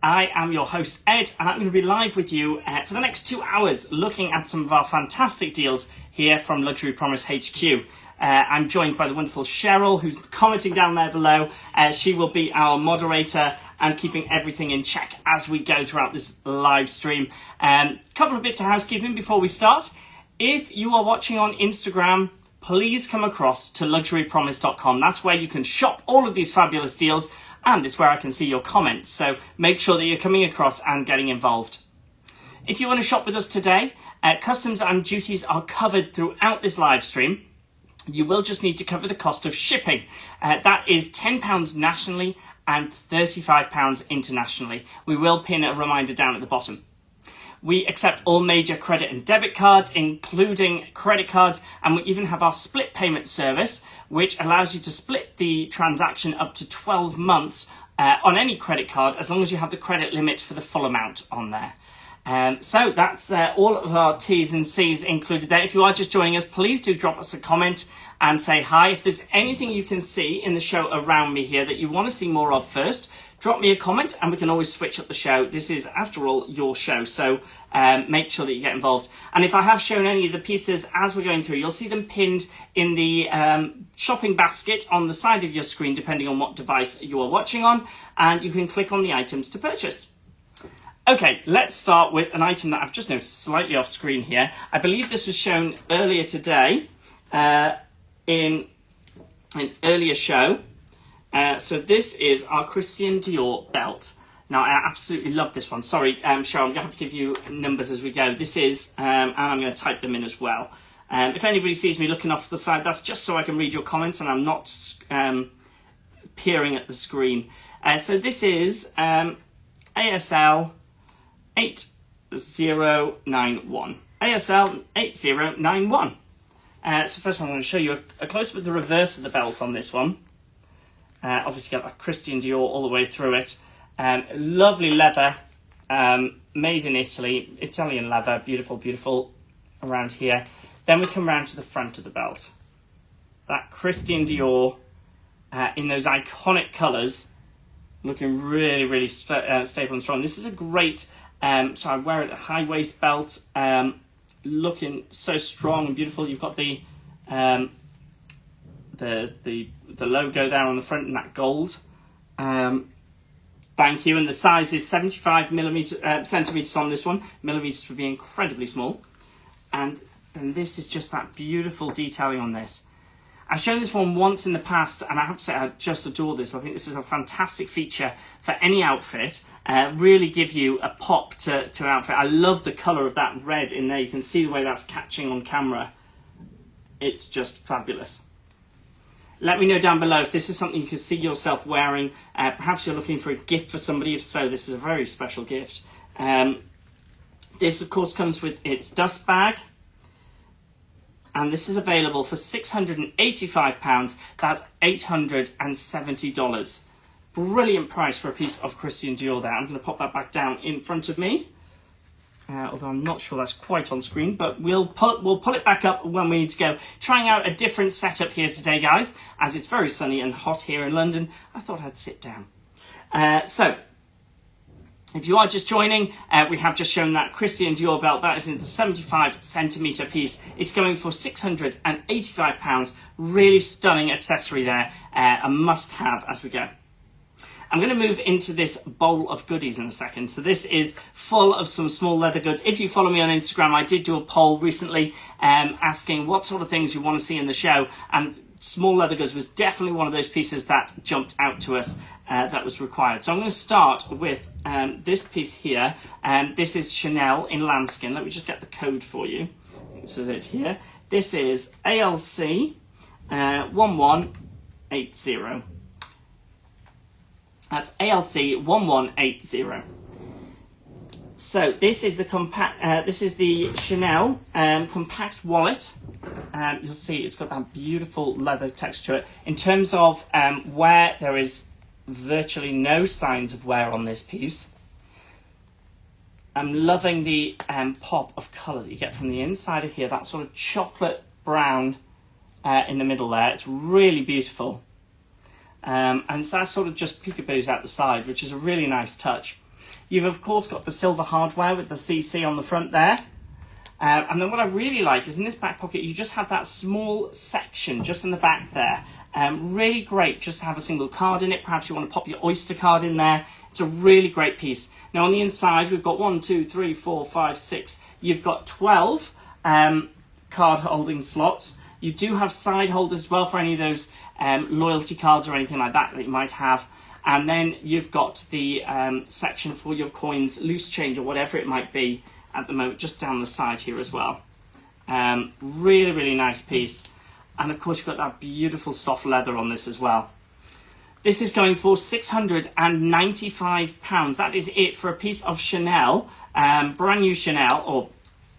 I am your host, Ed, and I'm going to be live with you for the next 2 hours looking at some of our fantastic deals here from Luxury Promise HQ. I'm joined by the wonderful Cheryl, who's commenting down there below. She will be our moderator and keeping everything in check as we go throughout this live stream. Couple of bits of housekeeping before we start. If you are watching on Instagram, please come across to luxurypromise.com. That's where you can shop all of these fabulous deals, and it's where I can see your comments. So make sure that you're coming across and getting involved. If you want to shop with us today, customs and duties are covered throughout this live stream. You will just need to cover the cost of shipping. That is £10 nationally and £35 internationally. We will pin a reminder down at the bottom. We accept all major credit and debit cards, including credit cards, and we even have our split payment service, which allows you to split the transaction up to 12 months on any credit card, as long as you have the credit limit for the full amount on there. So that's all of our T's and C's included there. If you are just joining us, please do drop us a comment and say hi. If there's anything you can see in the show around me here that you want to see more of first, drop me a comment and we can always switch up the show. This is, after all, your show, so make sure that you get involved. And if I have shown any of the pieces as we're going through, you'll see them pinned in the shopping basket on the side of your screen, depending on what device you are watching on, and you can click on the items to purchase. Okay, let's start with an item that I've just noticed slightly off screen here. I believe this was shown earlier today in an earlier show. So this is our Christian Dior belt. Now, I absolutely love this one. Sorry, Cheryl, I'm going to have to give you numbers as we go. This is, and I'm going to type them in as well. If anybody sees me looking off to the side, that's just so I can read your comments and I'm not peering at the screen. So this is ASL 8091. ASL 8091. So first one, I'm going to show you a close-up of the reverse of the belt on this one. Obviously got that Christian Dior all the way through it. Lovely leather, made in Italy, Italian leather, beautiful, beautiful around here. Then we come round to the front of the belt. That Christian Dior in those iconic colours, looking really, really stable and strong. This is a great, so I wear it a high waist belt, looking so strong and beautiful. You've got the logo there on the front in that gold. Thank you. And the size is 75 centimeters on this one. Millimeters would be incredibly small. And then this is just that beautiful detailing on this. I've shown this one once in the past, and I have to say I just adore this. I think this is a fantastic feature for any outfit. Really give you a pop to outfit. I love the colour of that red in there. You can see the way that's catching on camera. It's just fabulous. Let me know down below if this is something you can see yourself wearing. Perhaps you're looking for a gift for somebody. If so, this is a very special gift. This, of course, comes with its dust bag. And this is available for £685. That's $870. Brilliant price for a piece of Christian Dior there. I'm going to pop that back down in front of me. Although I'm not sure that's quite on screen, but we'll pull it back up when we need to go. Trying out a different setup here today, guys, as it's very sunny and hot here in London. I thought I'd sit down. So, if you are just joining, we have just shown that Christian Dior belt. That is in the 75 centimetre piece. It's going for £685. Really stunning accessory there. A must-have as we go. I'm going to move into this bowl of goodies in a second. So this is full of some small leather goods. If you follow me on Instagram, I did do a poll recently asking what sort of things you want to see in the show. And small leather goods was definitely one of those pieces that jumped out to us that was required. So I'm going to start with this piece here. This is Chanel in lambskin. Let me just get the code for you. This is it here. This is ALC 1180. That's ALC 1180. So this is the compact. This is the Chanel compact wallet. You'll see it's got that beautiful leather texture to it. In terms of wear, there is virtually no signs of wear on this piece. I'm loving the pop of colour that you get from the inside of here. That sort of chocolate brown in the middle there. It's really beautiful. And so that sort of just peekaboos out the side, which is a really nice touch. You've of course got the silver hardware with the CC on the front there. And then what I really like is in this back pocket, you just have that small section just in the back there. Really great just to have a single card in it. Perhaps you want to pop your Oyster card in there. It's a really great piece. Now on the inside, we've got 1, 2, 3, 4, 5, 6. You've got 12 card holding slots. You do have side holders as well for any of those loyalty cards or anything like that you might have. And then you've got the section for your coins, loose change or whatever it might be at the moment, just down the side here as well. Really, really nice piece. And of course you've got that beautiful soft leather on this as well. This is going for £695. That is it for a piece of Chanel, brand new Chanel, or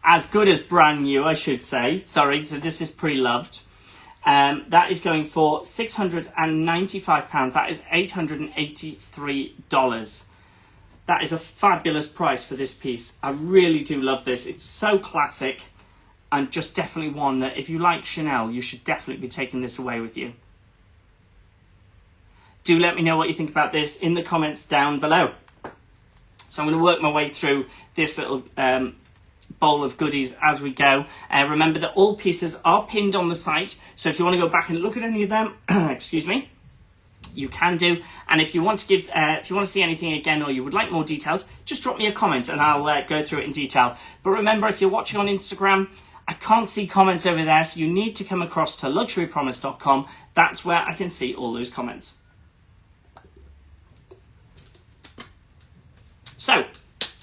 as good as brand new, I should say. Sorry, so this is pre-loved. That is going for £695. That is $883. That is a fabulous price for this piece. I really do love this. It's so classic and just definitely one that if you like Chanel, you should definitely be taking this away with you. Do let me know what you think about this in the comments down below. So I'm going to work my way through this little bowl of goodies as we go. Remember that all pieces are pinned on the site, so if you want to go back and look at any of them, excuse me, you can do. And if you want to give, if you want to see anything again or you would like more details, just drop me a comment and I'll go through it in detail. But remember, if you're watching on Instagram, I can't see comments over there, so you need to come across to luxurypromise.com. That's where I can see all those comments. So,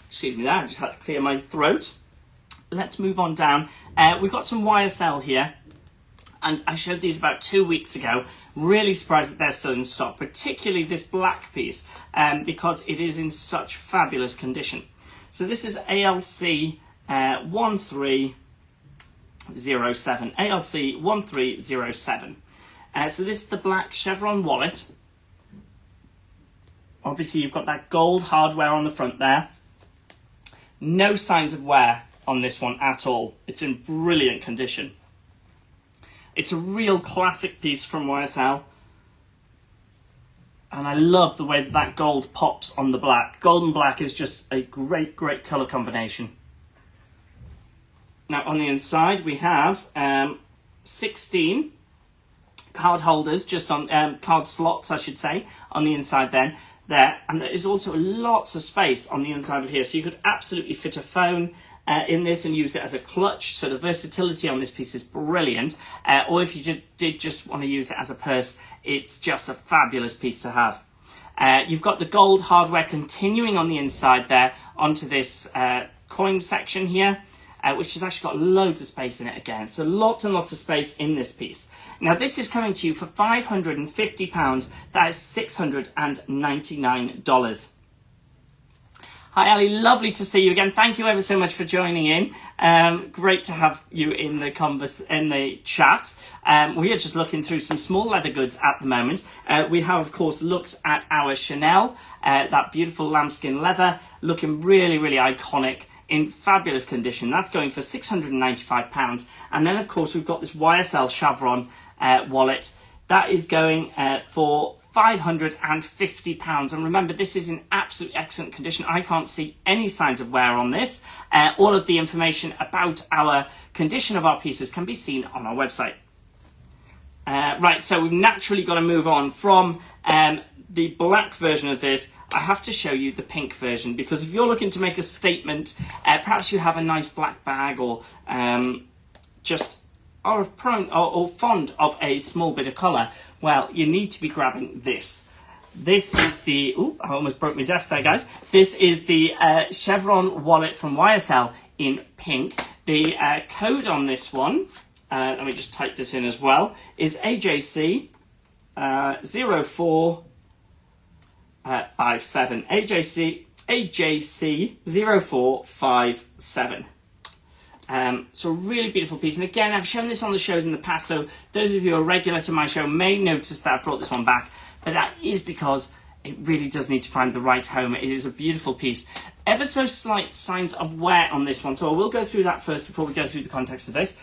excuse me there, I just had to clear my throat. Let's move on down. We've got some YSL here, and I showed these about 2 weeks ago. Really surprised that they're still in stock, particularly this black piece, because it is in such fabulous condition. So this is ALC 1307. ALC 1307. So this is the black chevron wallet. Obviously you've got that gold hardware on the front there. No signs of wear on this one at all. It's in brilliant condition. It's a real classic piece from YSL. And I love the way that that gold pops on the black. Gold and black is just a great, great colour combination. Now on the inside we have 16 card holders, just on card slots I should say, on the inside then. There, and there is also lots of space on the inside of here, so you could absolutely fit a phone in this and use it as a clutch, so the versatility on this piece is brilliant. Or if you did just want to use it as a purse, it's just a fabulous piece to have. You've got the gold hardware continuing on the inside there onto this coin section here, which has actually got loads of space in it again. So lots and lots of space in this piece. Now this is coming to you for £550. That is $699. Hi Ali, lovely to see you again. Thank you ever so much for joining in. Great to have you in the chat. We are just looking through some small leather goods at the moment. We have of course looked at our Chanel, that beautiful lambskin leather, looking really, really iconic, in fabulous condition. That's going for £695. And then of course we've got this YSL chevron wallet. That is going for £550. And remember, this is in absolute excellent condition. I can't see any signs of wear on this. All of the information about our condition of our pieces can be seen on our website. Right, so we've naturally got to move on from the black version of this. I have to show you the pink version, because if you're looking to make a statement, perhaps you have a nice black bag, or just are prone or fond of a small bit of colour, well, you need to be grabbing this. This is the, ooh, I almost broke my desk there, guys. This is the chevron wallet from YSL in pink. The code on this one, let me just type this in as well, is AJC 0457. AJC 0457. So a really beautiful piece. And again, I've shown this on the shows in the past, so those of you who are regular to my show may notice that I brought this one back. But that is because it really does need to find the right home. It is a beautiful piece. Ever so slight signs of wear on this one, so I will go through that first before we go through the context of this.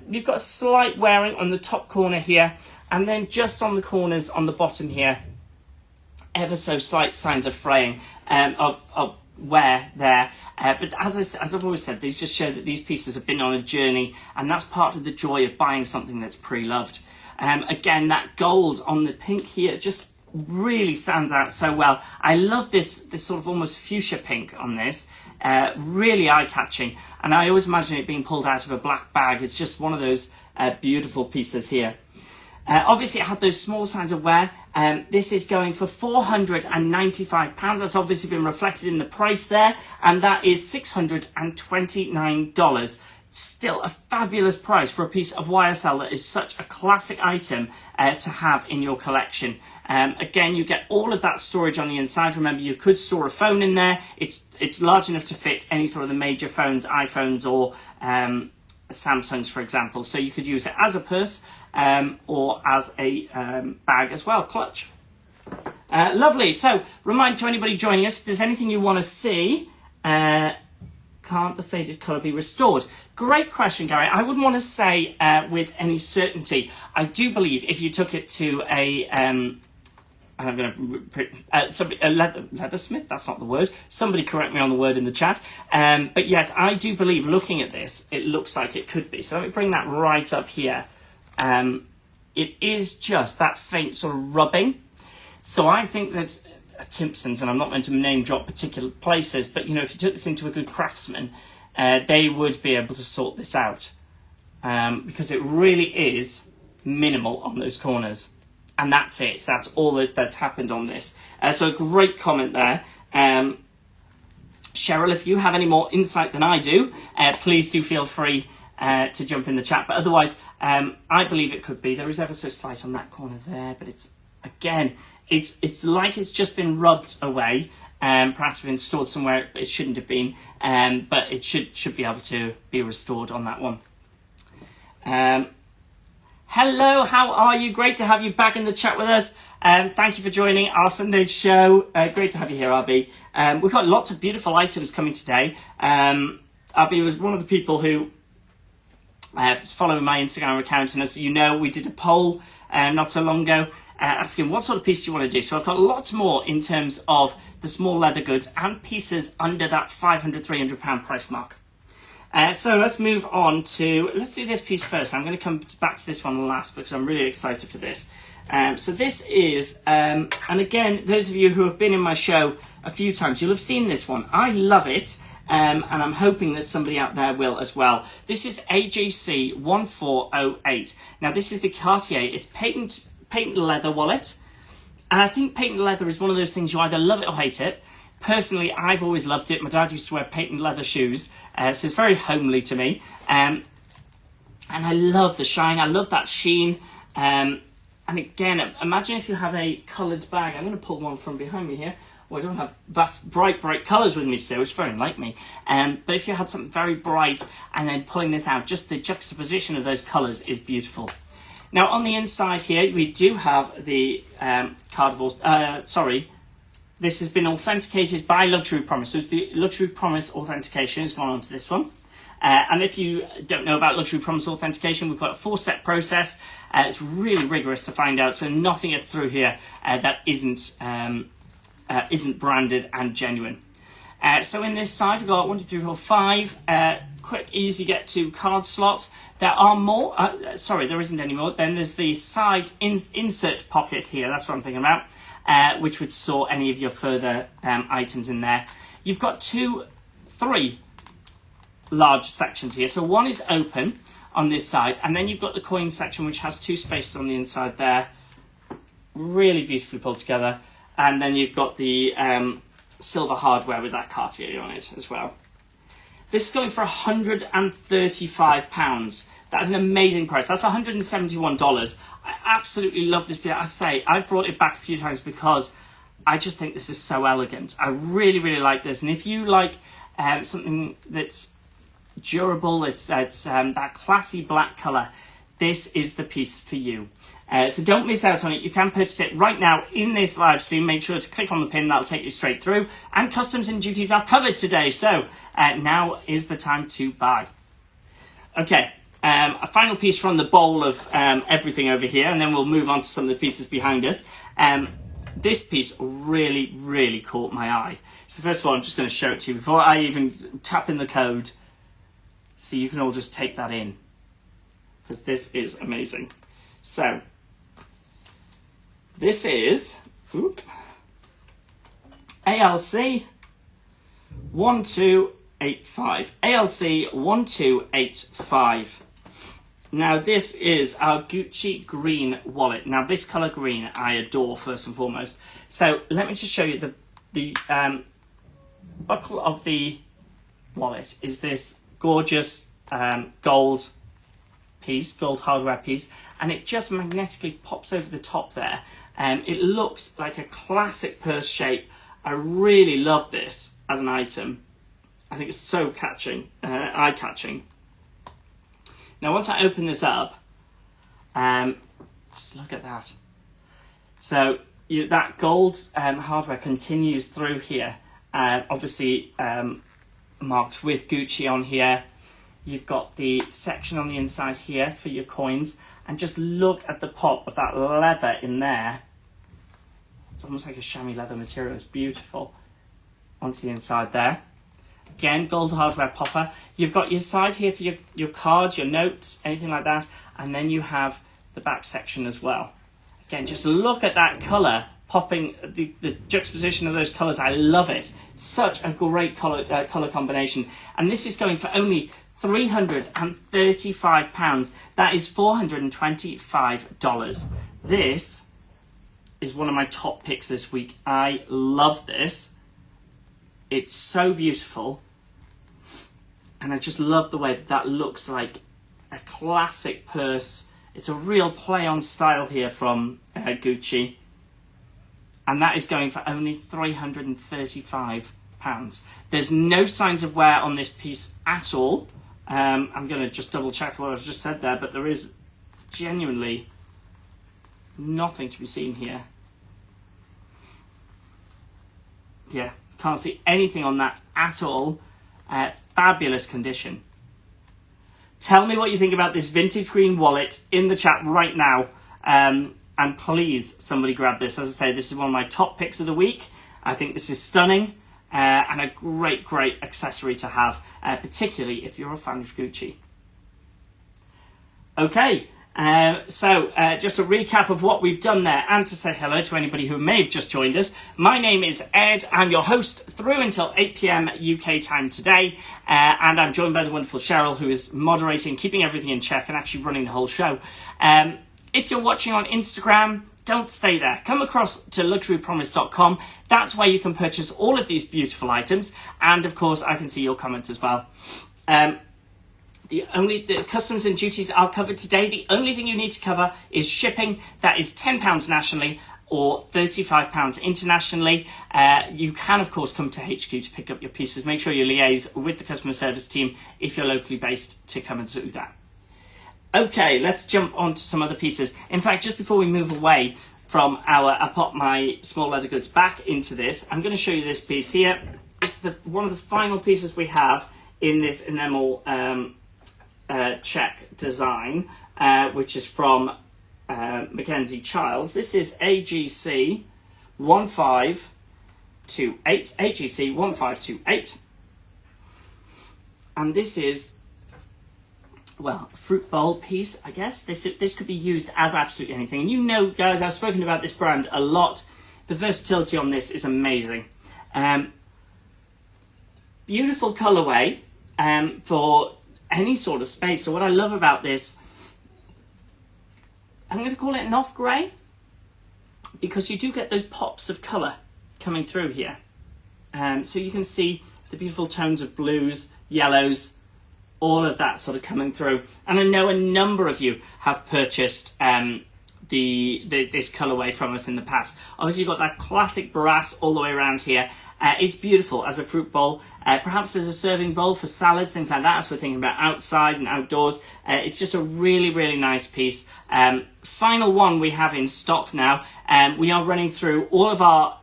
You've got a slight wearing on the top corner here, And then just on the corners on the bottom here, ever so slight signs of fraying of wear there. But as I've always said, these just show that these pieces have been on a journey, and that's part of the joy of buying something that's pre-loved. Again, that gold on the pink here just really stands out so well. I love this sort of almost fuchsia pink on this. Really eye-catching, and I always imagine it being pulled out of a black bag. It's just one of those beautiful pieces here. Obviously, it had those small signs of wear. This is going for £495. That's obviously been reflected in the price there, and that is $629. Still a fabulous price for a piece of YSL that is such a classic item to have in your collection. Again, you get all of that storage on the inside. Remember, you could store a phone in there. It's large enough to fit any sort of the major phones, iPhones or Samsungs, for example. So you could use it as a purse or as a bag as well, clutch. Lovely. So, remind to anybody joining us, if there's anything you want to see, can't the faded colour be restored? Great question, Gary. I wouldn't want to say with any certainty. I do believe if you took it to a and I'm going to a leathersmith, that's not the word. Somebody correct me on the word in the chat. But yes, I do believe, looking at this, it looks like it could be. So let me bring that right up here. It is just that faint sort of rubbing. So I think that Timpson's, and I'm not meant to name drop particular places, but you know, if you took this into a good craftsman, they would be able to sort this out. Because it really is minimal on those corners. And that's it. That's all that's happened on this. So a great comment there. Cheryl, if you have any more insight than I do, please do feel free to jump in the chat. But otherwise, I believe it could be. There is ever so slight on that corner there, but it's, again, it's like it's just been rubbed away. Perhaps been stored somewhere it shouldn't have been, but it should be able to be restored on that one. Hello, how are you? Great to have you back in the chat with us. Thank you for joining our Sunday show. Great to have you here, RB. We've got lots of beautiful items coming today. RB was one of the people who following my Instagram account, and as you know, we did a poll not so long ago asking what sort of piece do you want to do. So I've got lots more in terms of the small leather goods and pieces under that £500-300 price mark. So let's move on to, let's do this piece first. I'm going to come back to this one last because I'm really excited for this. So this is, and again, those of you who have been in my show a few times, you'll have seen this one. I love it, and I'm hoping that somebody out there will as well. This is AJC 1408. Now this is the Cartier. It's patent leather wallet, and I think patent leather is one of those things you either love it or hate it. Personally, I've always loved it. My dad used to wear patent leather shoes, so it's very homely to me. And I love the shine. I love that sheen. And again, imagine if you have a coloured bag. I'm going to pull one from behind me here. Well, I don't have vast, bright colours with me today, which is very like me. But if you had something very bright and then pulling this out, just the juxtaposition of those colours is beautiful. Now, on the inside here, we do have the this has been authenticated by Luxury Promise. So it's the Luxury Promise authentication has gone on to this one. And if you don't know about Luxury Promise authentication, we've got a 4-step process. It's really rigorous to find out, so nothing gets through here that isn't branded and genuine. So in this side, we've got 1, 2, 3, 4, 5 quick, easy get to card slots. There are more. Sorry, there isn't any more. Then there's the side insert pocket here. That's what I'm thinking about. Which would store any of your further items in there. You've got 3 large sections here. So one is open on this side, and then you've got the coin section, which has 2 spaces on the inside there. Really beautifully pulled together. And then you've got the silver hardware with that Cartier on it as well. This is going for £135. That is an amazing price. That's $171. I absolutely love this piece. I say, I brought it back a few times because I just think this is so elegant. I really, really like this. And if you like something that's durable, it's that classy black colour, this is the piece for you. So don't miss out on it. You can purchase it right now in this live stream. Make sure to click on the pin. That'll take you straight through. And customs and duties are covered today. So now is the time to buy. Okay. a final piece from the bowl of everything over here, and then we'll move on to some of the pieces behind us. This piece really, really caught my eye. So first of all, I'm just going to show it to you before I even tap in the code, so you can all just take that in, because this is amazing. So this is ALC 1285. ALC 1285. Now this is our Gucci green wallet. Now this colour green I adore first and foremost. So let me just show you the buckle of the wallet is this gorgeous gold piece, gold hardware piece, and it just magnetically pops over the top there. It looks like a classic purse shape. I really love this as an item. I think it's so catching, eye-catching. Now, once I open this up, just look at that. So that gold hardware continues through here, obviously marked with Gucci on here. You've got the section on the inside here for your coins, and just look at the pop of that leather in there. It's almost like a chamois leather material. It's beautiful onto the inside there. Again, gold hardware popper. You've got your side here for your cards, your notes, anything like that. And then you have the back section as well. Again, just look at that colour popping, the juxtaposition of those colours. I love it. Such a great colour combination. And this is going for only £335. That is $425. This is one of my top picks this week. I love this. It's so beautiful, and I just love the way that looks like a classic purse. It's a real play on style here from Gucci, and that is going for only £335. There's no signs of wear on this piece at all. I'm going to just double check what I've just said there, but there is genuinely nothing to be seen here. Yeah. Can't see anything on that at all. Fabulous condition. Tell me what you think about this vintage green wallet in the chat right now. And please, somebody grab this. As I say, this is one of my top picks of the week. I think this is stunning and a great, great accessory to have, particularly if you're a fan of Gucci. Okay. So just a recap of what we've done there, and to say hello to anybody who may have just joined us. My name is Ed. I'm your host through until 8 p.m. UK time today, and I'm joined by the wonderful Cheryl, who is moderating, keeping everything in check, and actually running the whole show. If you're watching on Instagram, don't stay there. Come across to luxurypromise.com. That's where you can purchase all of these beautiful items, and of course I can see your comments as well. The customs and duties are covered today. The only thing you need to cover is shipping. That is £10 nationally or £35 internationally. You can, of course, come to HQ to pick up your pieces. Make sure you liaise with the customer service team if you're locally based to come and do that. Okay, let's jump on to some other pieces. In fact, just before we move away from I pop my small leather goods back into this, I'm going to show you this piece here. It's one of the final pieces we have in this enamel check design, which is from Mackenzie Childs. This is AGC 1528. AGC 1528. And this is, well, a fruit bowl piece, I guess. This could be used as absolutely anything. And you know, guys, I've spoken about this brand a lot. The versatility on this is amazing. Beautiful colorway for any sort of space. So what I love about this, I'm going to call it an off grey, because you do get those pops of colour coming through here. So you can see the beautiful tones of blues, yellows, all of that sort of coming through. And I know a number of you have purchased this colourway from us in the past. Obviously you've got that classic brass all the way around here. It's beautiful as a fruit bowl, perhaps as a serving bowl for salads, things like that, as we're thinking about outside and outdoors. It's just a really, really nice piece. Final one we have in stock now. We are running through all of our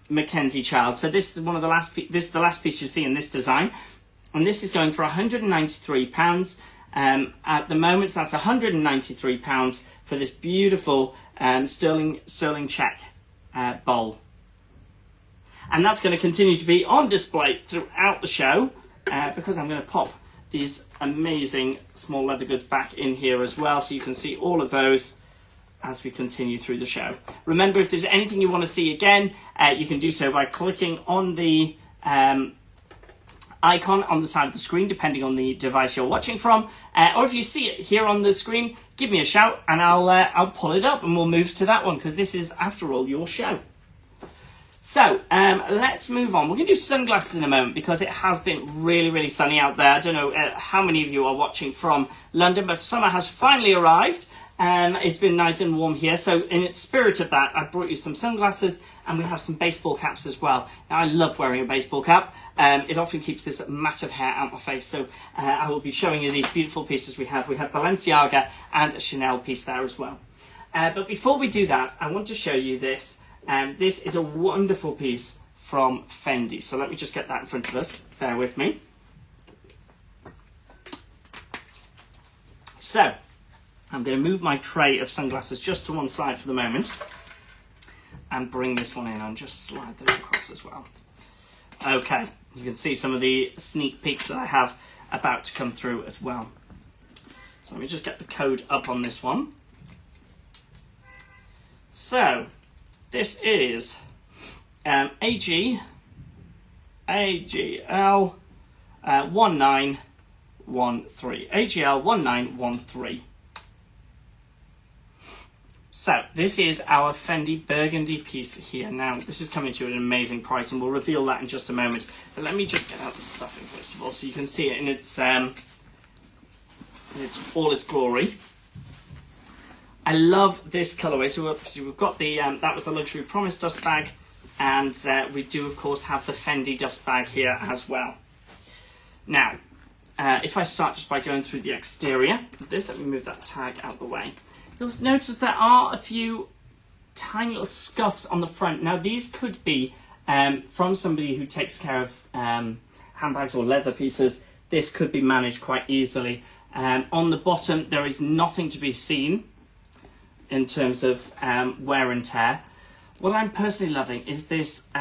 Mackenzie Childs. So this is one of the last. This is the last piece you see in this design, and this is going for £193. At the moment, so that's £193 for this beautiful sterling check bowl. And that's going to continue to be on display throughout the show because I'm going to pop these amazing small leather goods back in here as well, so you can see all of those as we continue through the show. Remember, if there's anything you want to see again, you can do so by clicking on the icon on the side of the screen, depending on the device you're watching from, or if you see it here on the screen, give me a shout and I'll pull it up and we'll move to that one, because this is, after all, your show. So let's move on. We're going to do sunglasses in a moment because it has been really, really sunny out there. I don't know how many of you are watching from London, but summer has finally arrived. It's been nice and warm here. So in its spirit of that, I brought you some sunglasses, and we have some baseball caps as well. Now, I love wearing a baseball cap. It often keeps this mat of hair out my face. So I will be showing you these beautiful pieces we have. We have Balenciaga and a Chanel piece there as well. But before we do that, I want to show you this. This is a wonderful piece from Fendi. So let me just get that in front of us. Bear with me. So I'm going to move my tray of sunglasses just to one side for the moment and bring this one in and just slide those across as well. Okay, you can see some of the sneak peeks that I have about to come through as well. So let me just get the code up on this one. So this is AGL 1913. AGL 1913. So this is our Fendi burgundy piece here. Now this is coming to an amazing price, and we'll reveal that in just a moment. But let me just get out the stuffing first of all, so you can see it in its all its glory. I love this colourway. So obviously we've got the that was the Luxury Promise dust bag, and we do of course have the Fendi dust bag here as well. Now, if I start just by going through the exterior of this, let me move that tag out of the way. You'll notice there are a few tiny little scuffs on the front. Now these could be from somebody who takes care of handbags or leather pieces. This could be managed quite easily. On the bottom there is nothing to be seen in terms of wear and tear. What I'm personally loving is this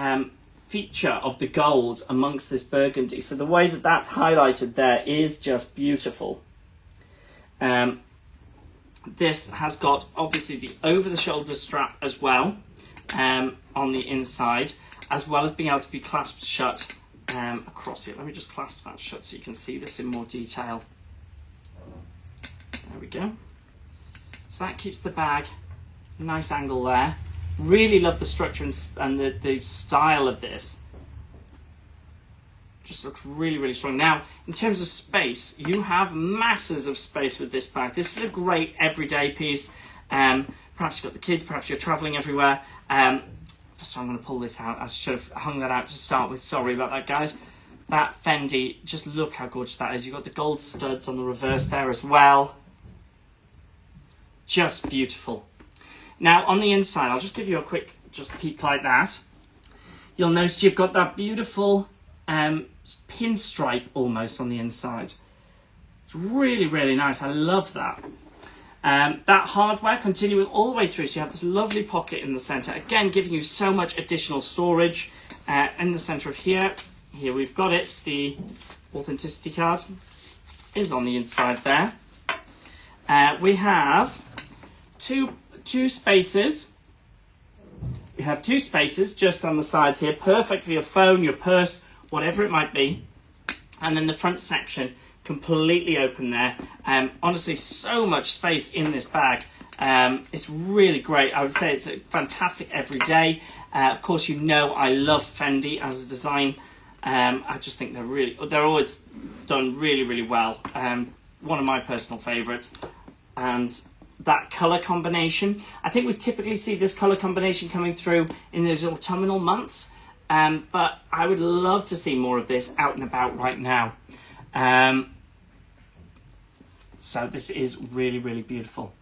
feature of the gold amongst this burgundy. So the way that that's highlighted there is just beautiful. This has got obviously the over-the-shoulder strap as well on the inside, as well as being able to be clasped shut across here. Let me just clasp that shut so you can see this in more detail. There we go. So that keeps the bag nice angle there. Really love the structure and the style of this. Just looks really, really strong. Now, in terms of space, you have masses of space with this bag. This is a great everyday piece. Perhaps you've got the kids, perhaps you're traveling everywhere. So I'm going to pull this out. I should have hung that out to start with. Sorry about that, guys. That Fendi, just look how gorgeous that is. You've got the gold studs on the reverse there as well. Just beautiful. Now, on the inside, I'll just give you a quick peek like that. You'll notice you've got that beautiful pinstripe almost on the inside. It's really, really nice. I love that. That hardware continuing all the way through, so you have this lovely pocket in the centre, again giving you so much additional storage. In the centre of here we've got it, the authenticity card is on the inside there. We have two spaces. We have two spaces just on the sides here, perfect for your phone, your purse, whatever it might be. And then the front section completely open there. Honestly, so much space in this bag. It's really great. I would say it's a fantastic everyday. Of course, you know I love Fendi as a design. I just think they're always done really, really well. One of my personal favourites. And that colour combination, I think we typically see this colour combination coming through in those autumnal months. But I would love to see more of this out and about right now. So this is really, really beautiful.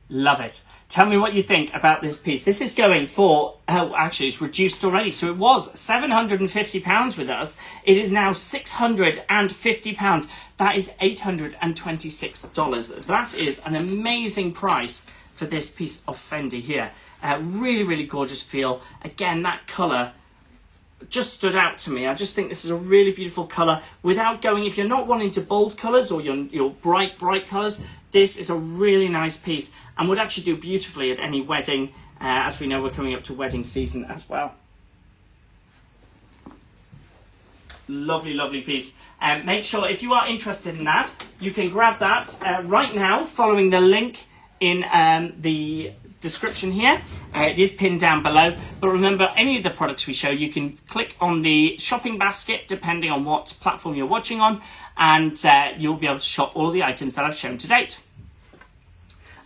Love it. Tell me what you think about this piece. This is going for, oh, actually it's reduced already. So it was £750 with us. It is now £650. That is $826. That is an amazing price for this piece of Fendi here. Really, really gorgeous feel. Again, that colour just stood out to me. I just think this is a really beautiful colour without going, if you're not wanting to bold colours or your bright colours, this is a really nice piece and would actually do beautifully at any wedding, as we know we're coming up to wedding season as well. Lovely, lovely piece. Make sure if you are interested in that, you can grab that right now following the link in the description here. It is pinned down below, but remember, any of the products we show, you can click on the shopping basket depending on what platform you're watching on, and you'll be able to shop all the items that I've shown to date.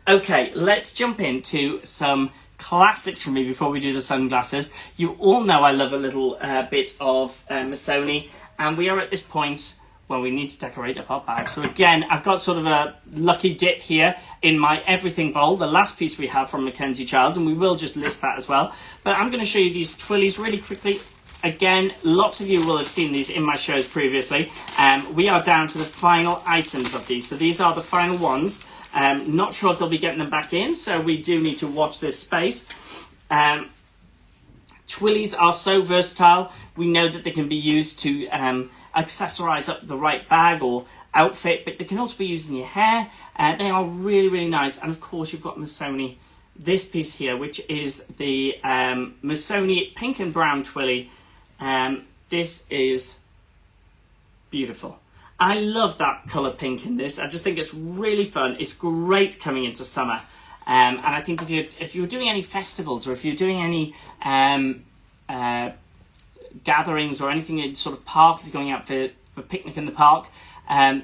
Okay, let's jump into some classics from me before we do the sunglasses. You all know I love a little bit of Missoni, and we are at this point where we need to decorate up our bag. So again, I've got sort of a lucky dip here in my everything bowl, the last piece we have from Mackenzie Childs, and we will just list that as well. But I'm going to show you these twillies really quickly. Again, lots of you will have seen these in my shows previously. We are down to the final items of these. So these are the final ones. Not sure if they'll be getting them back in, so we do need to watch this space. Twillies are so versatile. We know that they can be used to accessorize up the right bag or outfit, but they can also be used in your hair. They are really, really nice. And of course, you've got Missoni, this piece here, which is the Missoni pink and brown twilly. This is beautiful. I love that colour pink in this. I just think it's really fun. It's great coming into summer. And I think if you're doing any festivals or if you're doing any gatherings or anything in sort of park, if you're going out for a picnic in the park,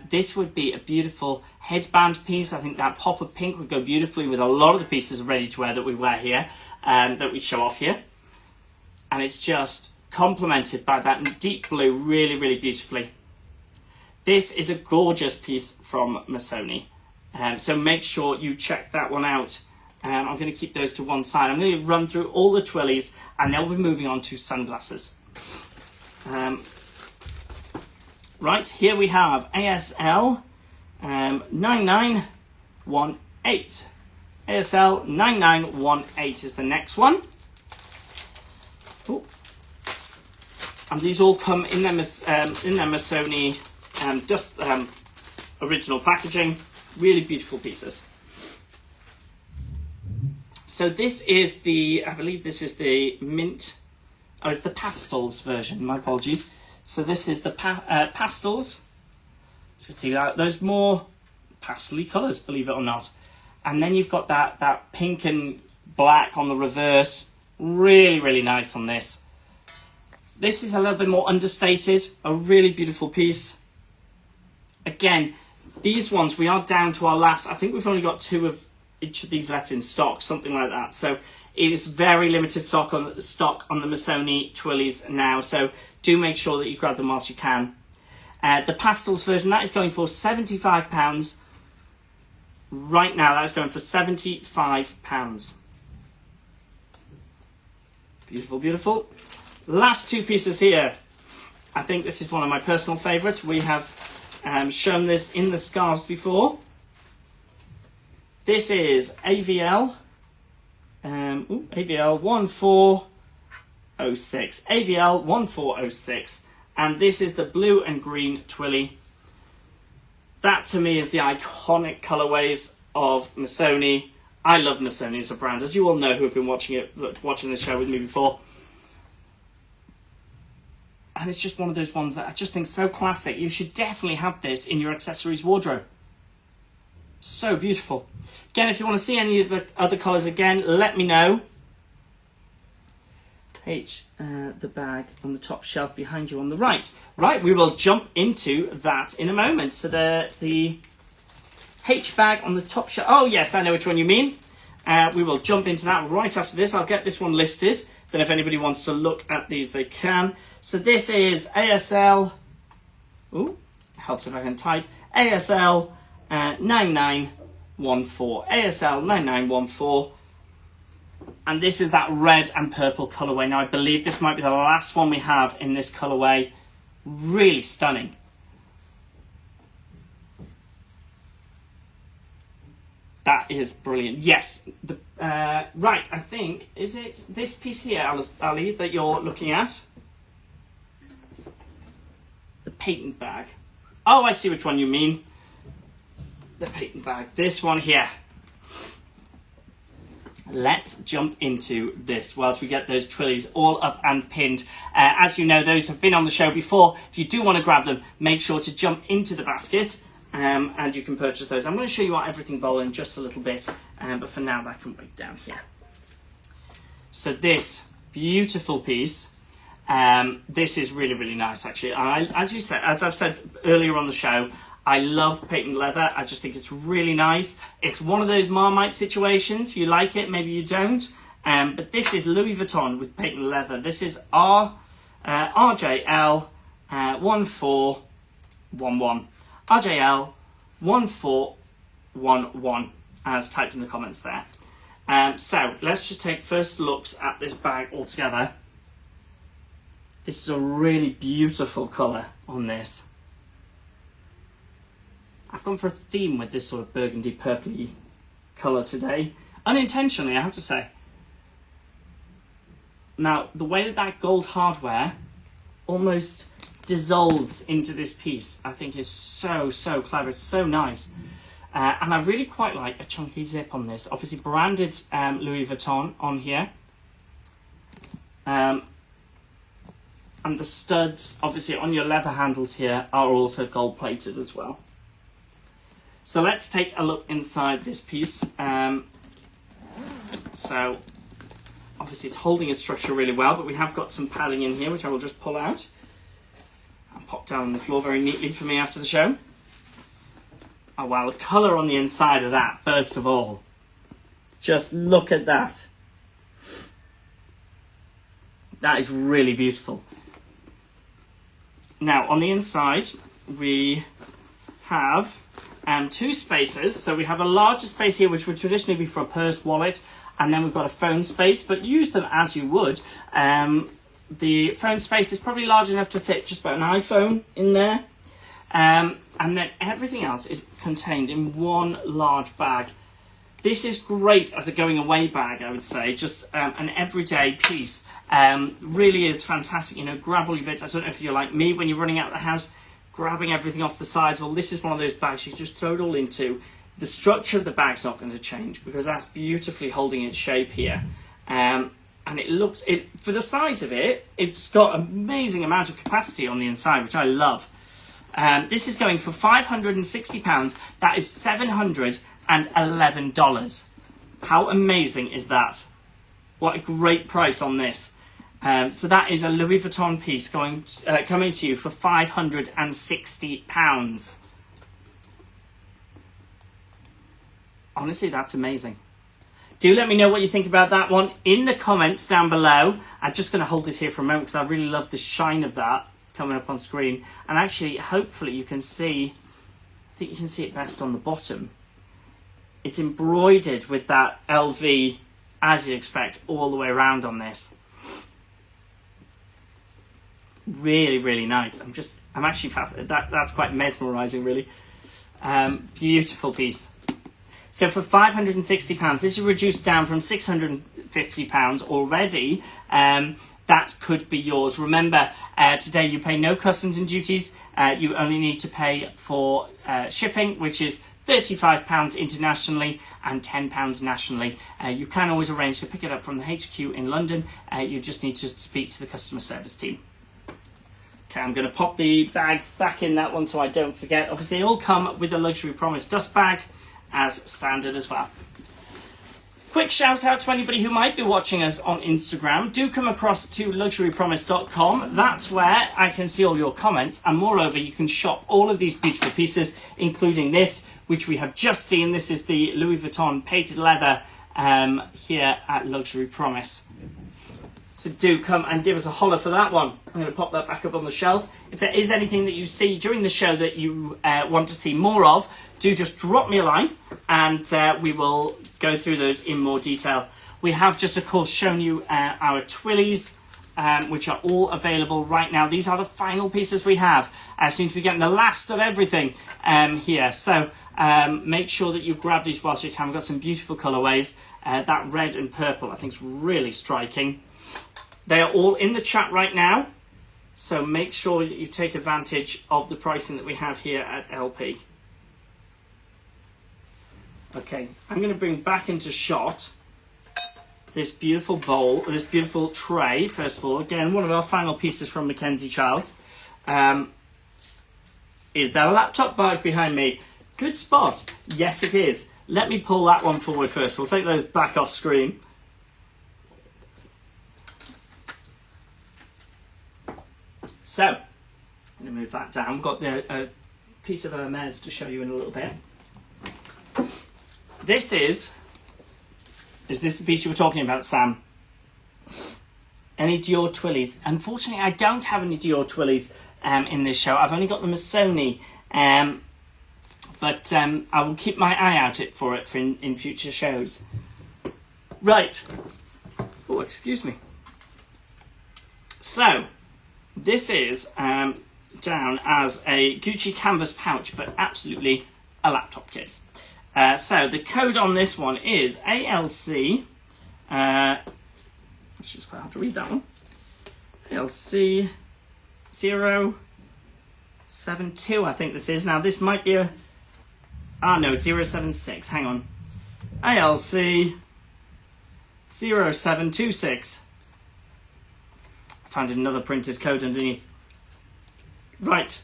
this would be a beautiful headband piece. I think that pop of pink would go beautifully with a lot of the pieces of ready to wear that we wear here, that we show off here. And it's just complemented by that deep blue really, really beautifully. This is a gorgeous piece from Missoni. So make sure you check that one out. I'm going to keep those to one side. I'm going to run through all the twillies and then we'll be moving on to sunglasses. Right, here we have ASL 9918. ASL 9918 is the next one. Ooh. And these all come in their Missoni original packaging. Really beautiful pieces. So this is the, I believe this is the mint, oh, it's the pastels version, my apologies. So this is the pastels. So you see that, those more pastel-y colours, believe it or not. And then you've got that pink and black on the reverse. Really, really nice on this. This is a little bit more understated, a really beautiful piece. Again, these ones, we are down to our last, I think we've only got 2 of each of these left in stock, something like that. So it is very limited stock on the Missoni twillies now. So do make sure that you grab them whilst you can. The pastels version, that is going for £75. Right now, that is going for £75. Beautiful, beautiful. Last 2 pieces here. I think this is one of my personal favourites. We have shown this in the scarves before. This is AVL, AVL 1406, AVL 1406, and this is the blue and green twilly. That to me is the iconic colourways of Missoni. I love Missoni as a brand, as you all know who have been watching the show with me before. And it's just one of those ones that I just think so classic. You should definitely have this in your accessories wardrobe. So beautiful. Again, if you want to see any of the other colours again, let me know. The bag on the top shelf behind you on the right. Right, we will jump into that in a moment. So the H bag on the top shelf. Oh yes, I know which one you mean. We will jump into that right after this. I'll get this one listed. Then if anybody wants to look at these, they can. So this is ASL. Ooh, helps if I can type. ASL 99 ASL 9914. And this is that red and purple colourway. Now I believe this might be the last one we have in this colourway. Really stunning. That is brilliant. Yes. Right, I think, is it this piece here, Ali, that you're looking at? The patent bag. Oh, I see which one you mean. The patent bag. This one here. Let's jump into this whilst we get those twillies all up and pinned. As you know, those have been on the show before. If you do want to grab them, make sure to jump into the basket and you can purchase those. I'm going to show you our everything bowl in just a little bit, but for now that can wait down here. So this beautiful piece, this is really, really nice actually. As I've said earlier on the show, I love patent leather. I just think it's really nice. It's one of those Marmite situations. You like it, maybe you don't. But this is Louis Vuitton with patent leather. This is RJL 1411. RJL 1411, as typed in the comments there. So let's just take first looks at this bag altogether. This is a really beautiful colour on this. I've gone for a theme with this sort of burgundy purpley colour today. Unintentionally, I have to say. Now, the way that gold hardware almost dissolves into this piece, I think is so, so clever. It's so nice. And I really quite like a chunky zip on this. Obviously branded Louis Vuitton on here. And the studs, obviously on your leather handles here, are also gold plated as well. So let's take a look inside this piece. So obviously it's holding its structure really well, but we have got some padding in here, which I will just pull out and pop down on the floor very neatly for me after the show. Oh wow, the colour on the inside of that, first of all. Just look at that. That is really beautiful. Now, on the inside, we have two spaces. So we have a larger space here, which would traditionally be for a purse, wallet, and then we've got a phone space, but use them as you would. The phone space is probably large enough to fit just about an iPhone in there. And then everything else is contained in one large bag. This is great as a going away bag, I would say, just an everyday piece. Really is fantastic, you know, grab all your bits. I don't know if you're like me when you're running out of the house, grabbing everything off the sides. Well, this is one of those bags you just throw it all into. The structure of the bag's not going to change because that's beautifully holding its shape here. And it looks, for the size of it, it's got an amazing amount of capacity on the inside, which I love. This is going for £560. That is $711. How amazing is that? What a great price on this. So that is a Louis Vuitton piece coming to you for £560. Honestly, that's amazing. Do let me know what you think about that one in the comments down below. I'm just going to hold this here for a moment because I really love the shine of that coming up on screen. And actually, hopefully you can see, I think you can see it best on the bottom. It's embroidered with that LV, as you'd expect, all the way around on this. Really, really nice. I'm actually fascinated. That's quite mesmerising, really. Beautiful piece. So for £560, this is reduced down from £650 already. That could be yours. Remember, today you pay no customs and duties. You only need to pay for shipping, which is £35 internationally and £10 nationally. You can always arrange to pick it up from the HQ in London. You just need to speak to the customer service team. Okay, I'm going to pop the bags back in that one so I don't forget. Obviously, they all come with a Luxury Promise dust bag as standard as well. Quick shout out to anybody who might be watching us on Instagram. Do come across to luxurypromise.com. That's where I can see all your comments. And moreover, you can shop all of these beautiful pieces, including this, which we have just seen. This is the Louis Vuitton painted leather here at Luxury Promise. So do come and give us a holler for that one. I'm going to pop that back up on the shelf. If there is anything that you see during the show that you want to see more of, do just drop me a line and we will go through those in more detail. We have just, of course, shown you our Twillies, which are all available right now. These are the final pieces we have. Seem to be getting the last of everything here. So make sure that you grab these whilst you can. We've got some beautiful colourways. That red and purple I think is really striking. They are all in the chat right now, so make sure that you take advantage of the pricing that we have here at LP. Okay, I'm going to bring back into shot this beautiful bowl, this beautiful tray, first of all. Again, one of our final pieces from Mackenzie Child. Is there a laptop bag behind me? Good spot. Yes, it is. Let me pull that one forward first. We'll take those back off screen. So, I'm going to move that down. We've got the piece of Hermes to show you in a little bit. This is this the piece you were talking about, Sam? Any Dior Twillies? Unfortunately, I don't have any Dior Twillies in this show. I've only got the Missoni, but I will keep my eye out for it in future shows. Right. Oh, excuse me. So, this is down as a Gucci canvas pouch, but absolutely a laptop case. So the code on this one is ALC, it's just quite hard to read that one, ALC 072, I think this is. Now this might be no, 076, hang on. ALC 0726. I found another printed code underneath. Right,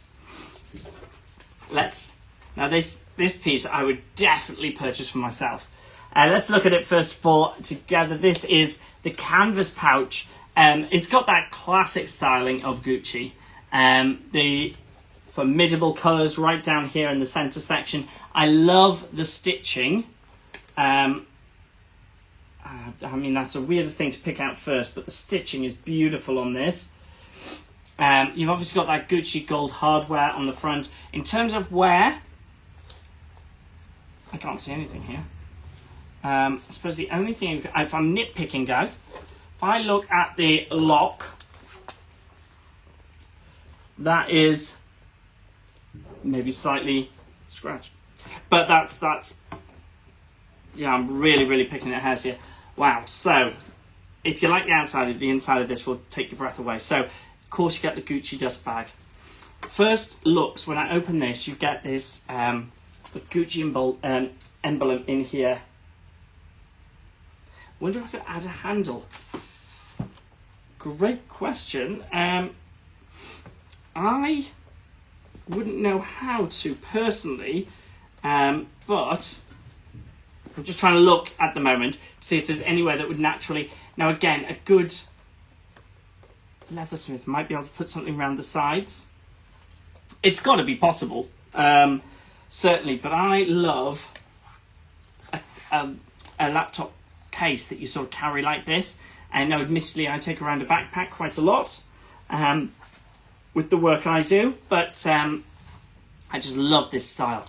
now this piece I would definitely purchase for myself. Let's look at it first of all together. This is the canvas pouch. It's got that classic styling of Gucci. The formidable colours right down here in the centre section. I love the stitching. I mean, that's the weirdest thing to pick out first, but the stitching is beautiful on this. You've obviously got that Gucci gold hardware on the front. In terms of wear, I can't see anything here. I suppose the only thing, if I'm nitpicking, guys, if I look at the lock, that is maybe slightly scratched. But that's yeah, I'm really picking at hairs here. Wow. So if you like the outside, the inside of this will take your breath away. So of course you get the Gucci dust bag. First looks, when I open this, you get this the Gucci emblem in here. Wonder if I could add a handle. Great question. I wouldn't know how to personally, but I'm just trying to look at the moment to see if there's anywhere that would naturally. Now again, a good leathersmith might be able to put something around the sides. It's got to be possible, certainly. But I love a laptop case that you sort of carry like this. And now, admittedly, I take around a backpack quite a lot with the work I do, but I just love this style.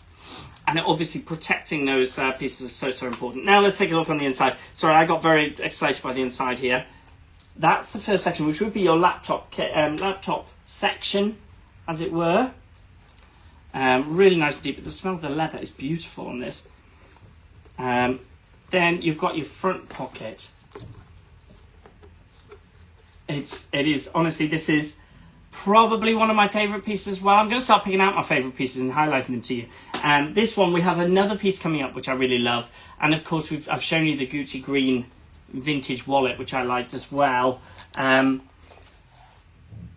And obviously protecting those pieces is so important. Now let's take a look on the inside. Sorry, I got very excited by the inside here. That's the first section, which would be your laptop section, as it were. Really nice and deep, but the smell of the leather is beautiful on this. Then you've got your front pocket. It is honestly, this is probably one of my favourite pieces as well. I'm going to start picking out my favourite pieces and highlighting them to you. This one, we have another piece coming up which I really love, and of course I've shown you the Gucci green vintage wallet which I liked as well.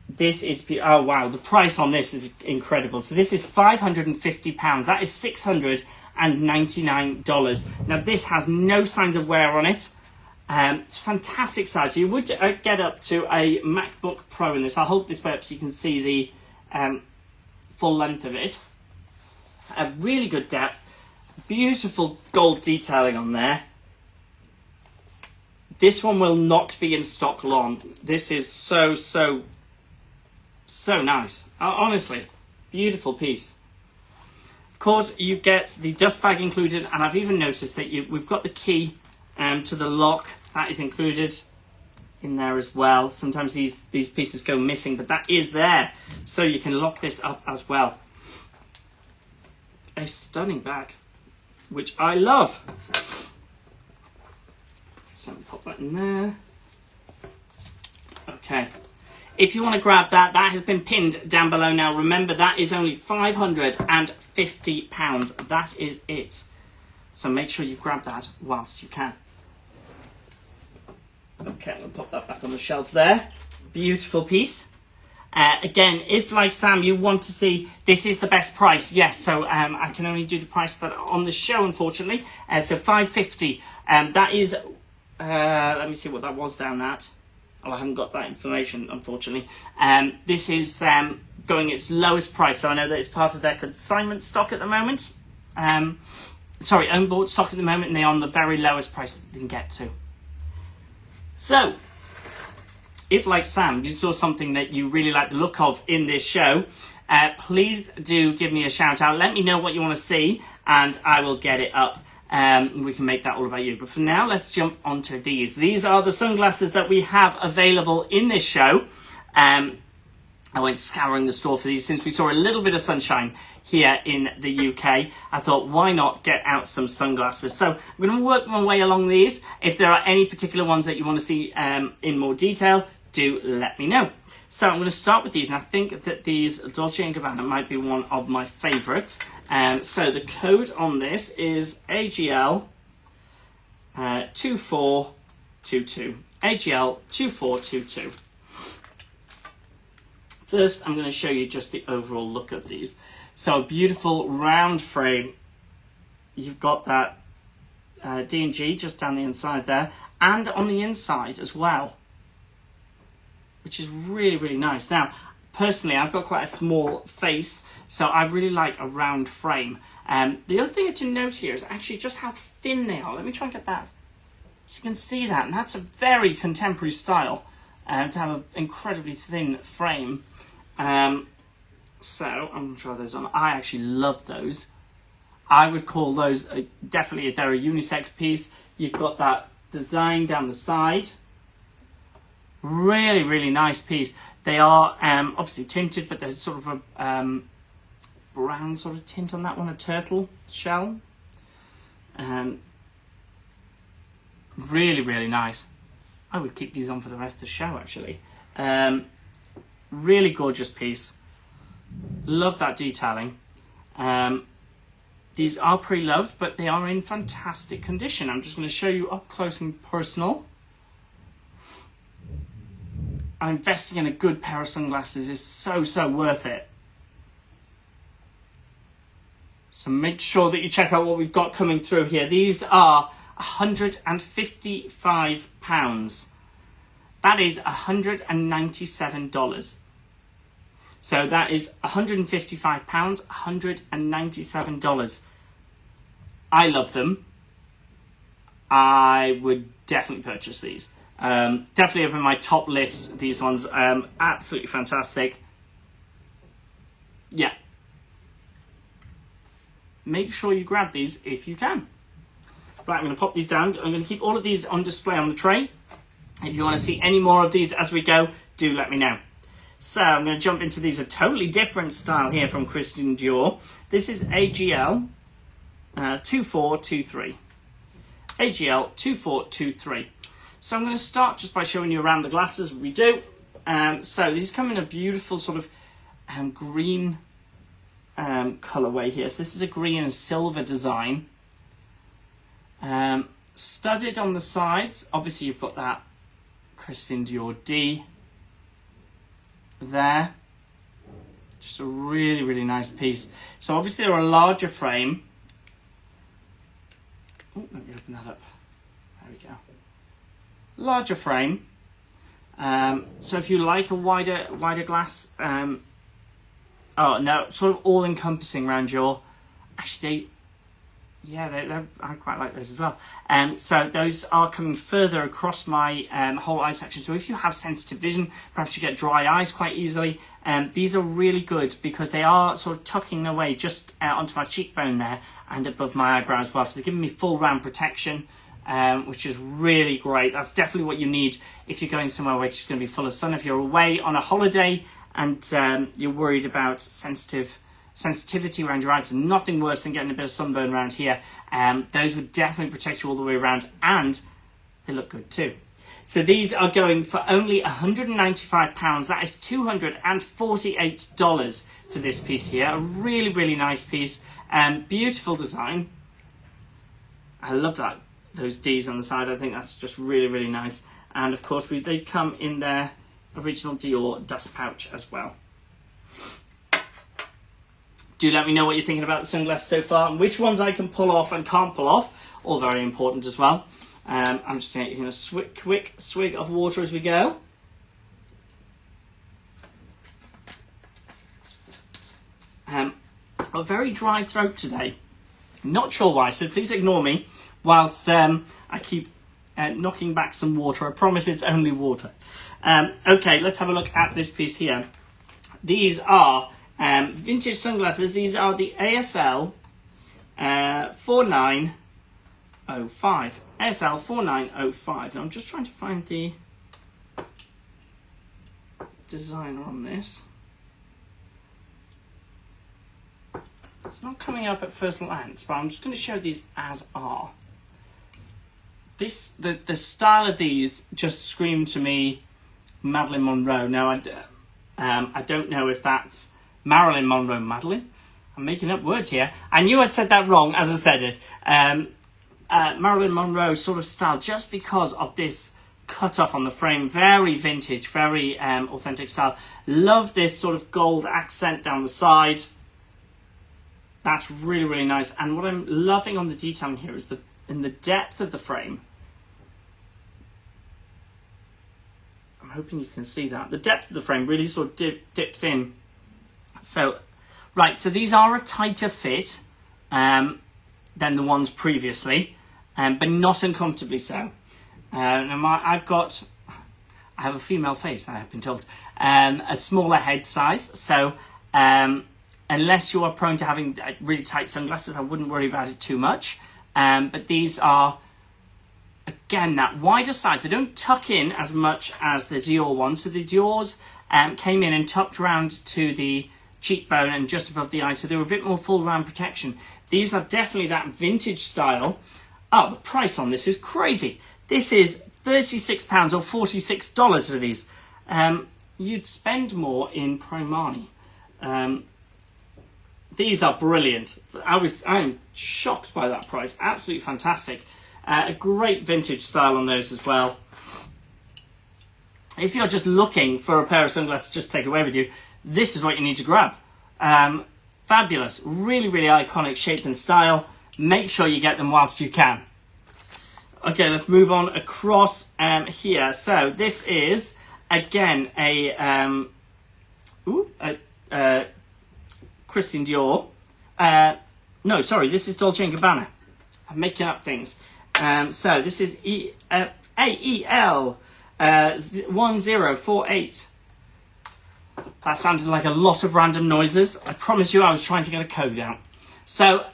This is, oh wow, the price on this is incredible. So this is £550. That is $699. Now this has no signs of wear on it. It's a fantastic size. So you would get up to a MacBook Pro in this. I'll hold this way up so you can see the full length of it. A really good depth. Beautiful gold detailing on there. This one will not be in stock long. This is so nice. Honestly, beautiful piece. Of course, you get the dust bag included, and I've even noticed that we've got the key to the lock. That is included in there as well. Sometimes these pieces go missing, but that is there, so you can lock this up as well. A stunning bag, which I love. So pop that in there. Okay. If you want to grab that, that has been pinned down below. Now remember, that is only £550. That is it. So make sure you grab that whilst you can. Okay, I'm going to pop that back on the shelf there. Beautiful piece. Again, if like Sam, you want to see, this is the best price. Yes, so I can only do the price that on the show, unfortunately. So £550. That is, let me see what that was down at. Oh, I haven't got that information, unfortunately. This is going its lowest price. So I know that it's part of their consignment stock at the moment. Sorry, own board stock at the moment, and they're on the very lowest price they can get to. So, if like Sam, you saw something that you really like the look of in this show, please do give me a shout out. Let me know what you want to see, and I will get it up. We can make that all about you. But for now, let's jump onto these. These are the sunglasses that we have available in this show. I went scouring the store for these since we saw a little bit of sunshine here in the UK. I thought, why not get out some sunglasses? So I'm going to work my way along these. If there are any particular ones that you want to see in more detail, do let me know. So I'm going to start with these, and I think that these Dolce & Gabbana might be one of my favourites. So the code on this is AGL 2422. AGL 2422. First, I'm going to show you just the overall look of these. So a beautiful round frame. You've got that D&G just down the inside there, and on the inside as well, which is really, really nice. Now, personally, I've got quite a small face, so I really like a round frame. The other thing to note here is actually just how thin they are. Let me try and get that. So you can see that, and that's a very contemporary style, to have an incredibly thin frame. So I'm going to try those on. I actually love those. I would call those definitely, if they're a unisex piece. You've got that design down the side. Really, really nice piece. They are obviously tinted, but they're sort of a brown sort of tint on that one, a turtle shell. Really, really nice. I would keep these on for the rest of the show, actually. Really gorgeous piece. Love that detailing. These are pre-loved, but they are in fantastic condition. I'm just going to show you up close and personal. Investing in a good pair of sunglasses is so worth it. So make sure that you check out what we've got coming through here. These are £155. That is $197. So that is £155, $197. I love them. I would definitely purchase these. Definitely up in my top list, these ones. Absolutely fantastic. Yeah. Make sure you grab these if you can. Right, I'm going to pop these down. I'm going to keep all of these on display on the tray. If you want to see any more of these as we go, do let me know. So I'm going to jump into these, a totally different style here from Christian Dior. This is AGL 2423. AGL 2423. So I'm going to start just by showing you around the glasses as we do. So these come in a beautiful sort of green colorway here. So this is a green and silver design. Studded on the sides. Obviously you've got that Christian Dior D there. Just a really, really nice piece. So obviously they're a larger frame. Oh, let me open that up. There we go. Larger frame. So if you like a wider glass, oh no, sort of all-encompassing around your, actually Yeah, I quite like those as well. So those are coming further across my whole eye section. So if you have sensitive vision, perhaps you get dry eyes quite easily, these are really good because they are sort of tucking away just onto my cheekbone there and above my eyebrow as well. So they're giving me full round protection, which is really great. That's definitely what you need if you're going somewhere which is going to be full of sun. If you're away on a holiday and you're worried about sensitivity around your eyes, so nothing worse than getting a bit of sunburn around here. Those would definitely protect you all the way around, and they look good too. So these are going for only £195. That is $248 for this piece here. A really, really nice piece. Beautiful design. I love that. Those D's on the side. I think that's just really, really nice. And of course, they come in their original Dior dust pouch as well. Do let me know what you're thinking about the sunglasses so far and which ones I can pull off and can't pull off. All very important as well. I'm just taking a quick swig of water as we go. A very dry throat today. Not sure why, so please ignore me whilst I keep knocking back some water. I promise it's only water. Okay, let's have a look at this piece here. These are vintage sunglasses. These are the ASL 4905. ASL 4905. Now I'm just trying to find the designer on this. It's not coming up at first glance, but I'm just going to show these as are. The style of these just scream to me Marilyn Monroe. Now I don't know if that's Marilyn Monroe, Madeline. I'm making up words here. I knew I'd said that wrong as I said it. Marilyn Monroe sort of style, just because of this cut off on the frame. Very vintage, very authentic style. Love this sort of gold accent down the side. That's really, really nice. And what I'm loving on the detailing here is in the depth of the frame. I'm hoping you can see that. The depth of the frame really sort of dips in. So, right, so these are a tighter fit than the ones previously, but not uncomfortably so. Now I have a female face, I have been told, a smaller head size, so unless you are prone to having really tight sunglasses, I wouldn't worry about it too much. But these are, again, that wider size. They don't tuck in as much as the Dior ones. So the Dior's came in and tucked round to the cheekbone and just above the eye, so they were a bit more full round protection. These are definitely that vintage style. Oh, the price on this is crazy. This is £36 or $46 for these. You'd spend more in Primani. These are brilliant. I'm shocked by that price. Absolutely fantastic. A great vintage style on those as well. If you're just looking for a pair of sunglasses just to take away with you, this is what you need to grab. Fabulous. Really, really iconic shape and style. Make sure you get them whilst you can. Okay, let's move on across here. So this is, again, a Christian Dior. No, sorry, this is Dolce & Gabbana. I'm making up things. So this is AEL 1048. That sounded like a lot of random noises. I promise you I was trying to get a code out. So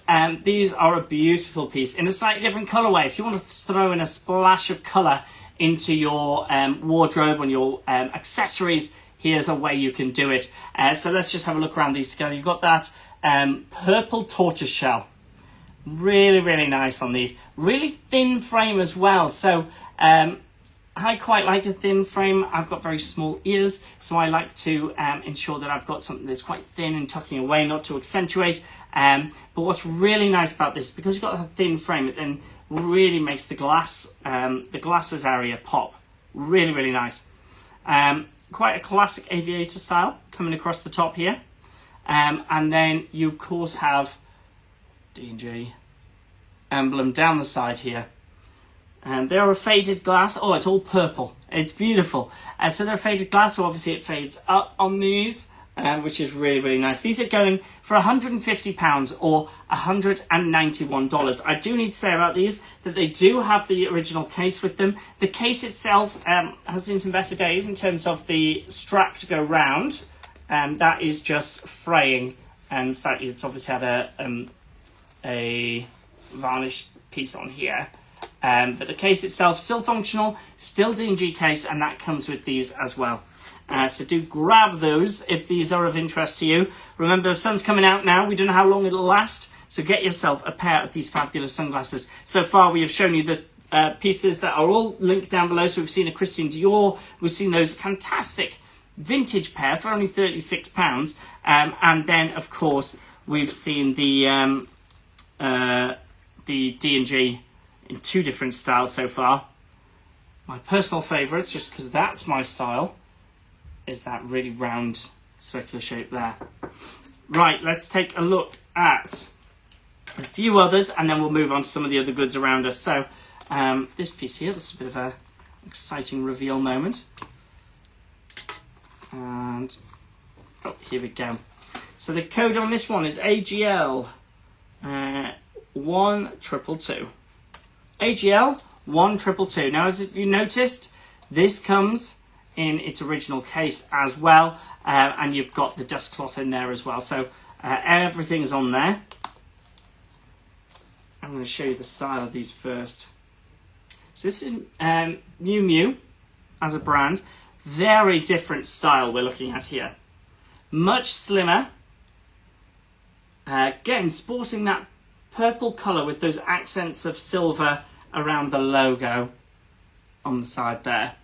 these are a beautiful piece in a slightly different colourway. If you want to throw in a splash of colour into your wardrobe and your accessories, here's a way you can do it. So let's just have a look around these together. You've got that purple tortoiseshell. Really, really nice on these. Really thin frame as well. So I quite like a thin frame. I've got very small ears, so I like to ensure that I've got something that's quite thin and tucking away, not to accentuate. But what's really nice about this, because you've got a thin frame, it then really makes the glasses area pop. Really, really nice. Quite a classic aviator style coming across the top here. And then you, of course, have D&G emblem down the side here. And they're a faded glass. Oh, it's all purple. It's beautiful. So they're faded glass, so obviously it fades up on these. which is really, really nice. These are going for £150 or $191. I do need to say about these that they do have the original case with them. The case itself has seen some better days in terms of the strap to go round. That is just fraying, and slightly it's obviously had a varnished piece on here. But the case itself still functional, still D&G case, and that comes with these as well. So do grab those if these are of interest to you. Remember, the sun's coming out now. We don't know how long it'll last, so get yourself a pair of these fabulous sunglasses. So far, we have shown you the pieces that are all linked down below. So we've seen a Christian Dior. We've seen those fantastic vintage pair for only £36. And then, of course, we've seen the D&G in two different styles so far. My personal favourites, just because that's my style, is that really round circular shape there. Right, let's take a look at a few others and then we'll move on to some of the other goods around us. So this piece here, this is a bit of an exciting reveal moment. And oh, here we go. So the code on this one is AGL 1222. AGL 1222. Now, as you noticed, this comes in its original case as well, and you've got the dust cloth in there as well. So everything's on there. I'm going to show you the style of these first. So this is Miu Miu as a brand. Very different style we're looking at here. Much slimmer. Again, sporting that purple colour with those accents of silver around the logo on the side there.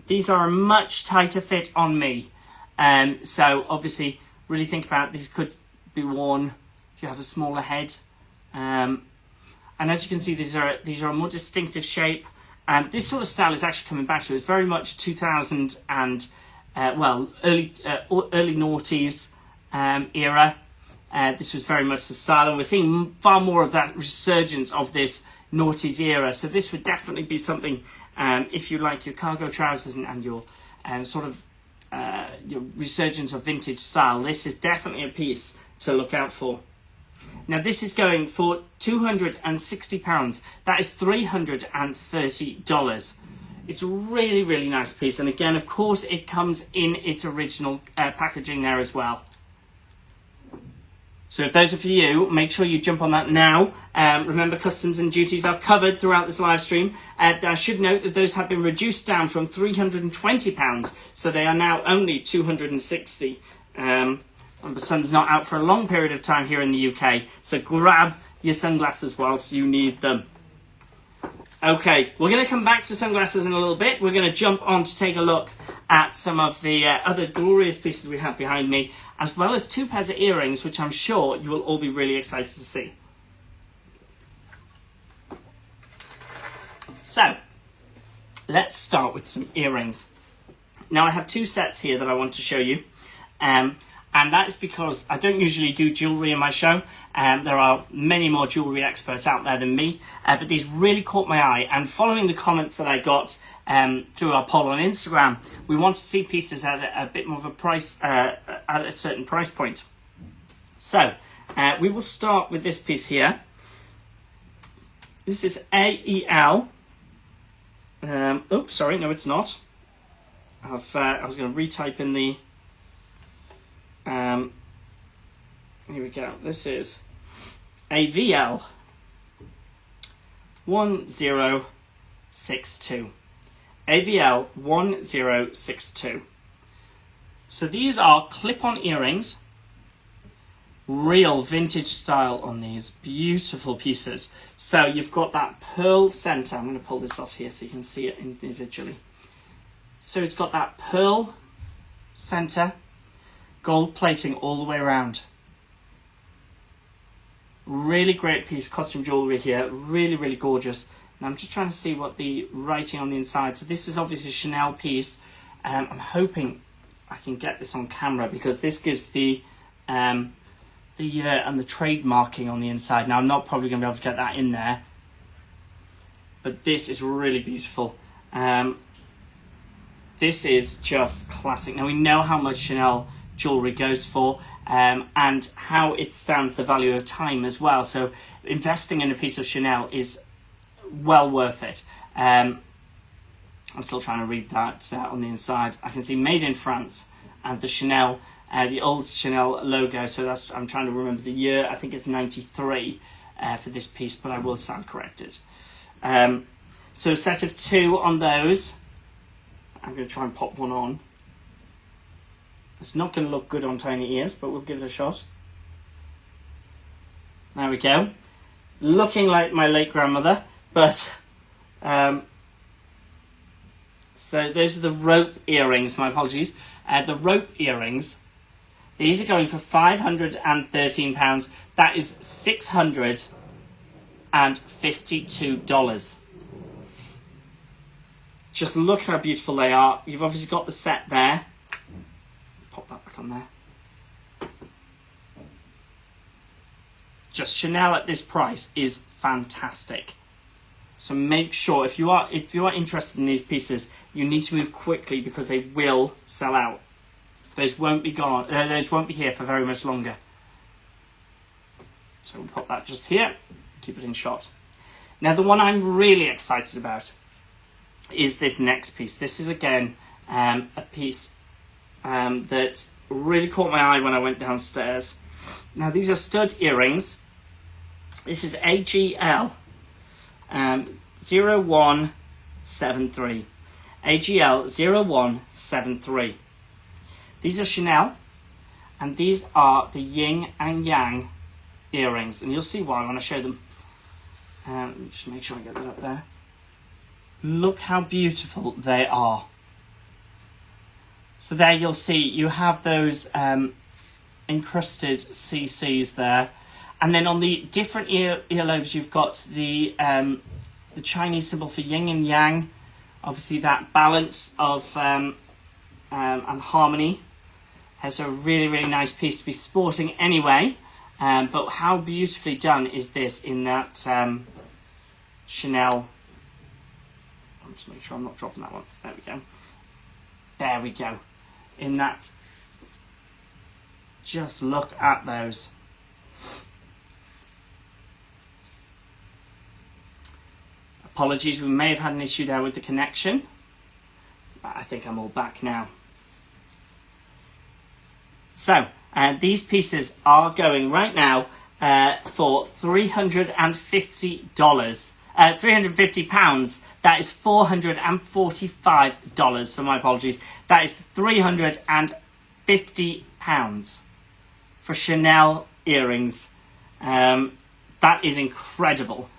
These are a much tighter fit on me. So obviously, really think about these could be worn if you have a smaller head. And as you can see, these are a more distinctive shape. This sort of style is actually coming back to it. It's very much 2000 and early noughties era. This was very much the style, and we're seeing far more of that resurgence of this noughties era. So this would definitely be something, if you like your cargo trousers and your your resurgence of vintage style. This is definitely a piece to look out for. Now this is going for £260. That is $330. It's a really, really nice piece. And again, of course, it comes in its original packaging there as well. So if those are for you, make sure you jump on that now. Remember, customs and duties are covered throughout this live stream. I should note that those have been reduced down from £320, so they are now only £260. The sun's not out for a long period of time here in the UK, so grab your sunglasses whilst you need them. Okay, we're going to come back to sunglasses in a little bit. We're going to jump on to take a look at some of the other glorious pieces we have behind me, as well as two pairs of earrings, which I'm sure you will all be really excited to see. So, let's start with some earrings. Now, I have two sets here that I want to show you. And that's because I don't usually do jewellery in my show. There are many more jewellery experts out there than me, but these really caught my eye. And following the comments that I got through our poll on Instagram, we want to see pieces at a bit more of a price, at a certain price point. So we will start with this piece here. This is AEL. Oh, sorry, no, it's not. I was going to retype in the. Here we go. This is AVL 1062. AVL 1062. So these are clip-on earrings. Real vintage style on these. Beautiful pieces. So you've got that pearl center. I'm going to pull this off here so you can see it individually. So it's got that pearl center. Gold plating all the way around. Really great piece, costume jewellery here. Really, really gorgeous. And I'm just trying to see what the writing on the inside. So this is obviously a Chanel piece. I'm hoping I can get this on camera because this gives the year and the trade marking on the inside. Now I'm not probably going to be able to get that in there. But this is really beautiful. This is just classic. Now we know how much Chanel jewellery goes for, and how it stands the value of time as well. So investing in a piece of Chanel is well worth it. I'm still trying to read that on the inside. I can see made in France and the Chanel, the old Chanel logo. So that's, I'm trying to remember the year. I think it's 93 for this piece, but I will stand corrected. So a set of 2 on those. I'm going to try and pop one on. It's not going to look good on tiny ears, but we'll give it a shot. There we go. Looking like my late grandmother, but so those are the rope earrings, my apologies. The rope earrings, these are going for £513. That is $652. Just look how beautiful they are. You've obviously got the set there. Pop that back on there. Just Chanel at this price is fantastic. So make sure, if you are interested in these pieces, you need to move quickly because they will sell out. Those won't be gone. Those won't be here for very much longer. So we'll pop that just here. Keep it in shot. Now the one I'm really excited about is this next piece. This is again a piece that really caught my eye when I went downstairs. Now these are stud earrings. This is AGL 0173. AGL 0173. These are Chanel, and these are the yin and yang earrings, and you'll see why when I show them. Just make sure I get that up there. Look how beautiful they are. So there you'll see you have those encrusted CCs there, and then on the different earlobes you've got the Chinese symbol for yin and yang. Obviously that balance of and harmony. It's a really, really nice piece to be sporting anyway. But how beautifully done is this in that Chanel. I'll just make sure I'm not dropping that one. There we go. There we go. In that, just look at those. Apologies, we may have had an issue there with the connection, but I think I'm all back now. So, these pieces are going right now for $350. £350. That is $445. So my apologies. That is £350 for Chanel earrings. That is incredible.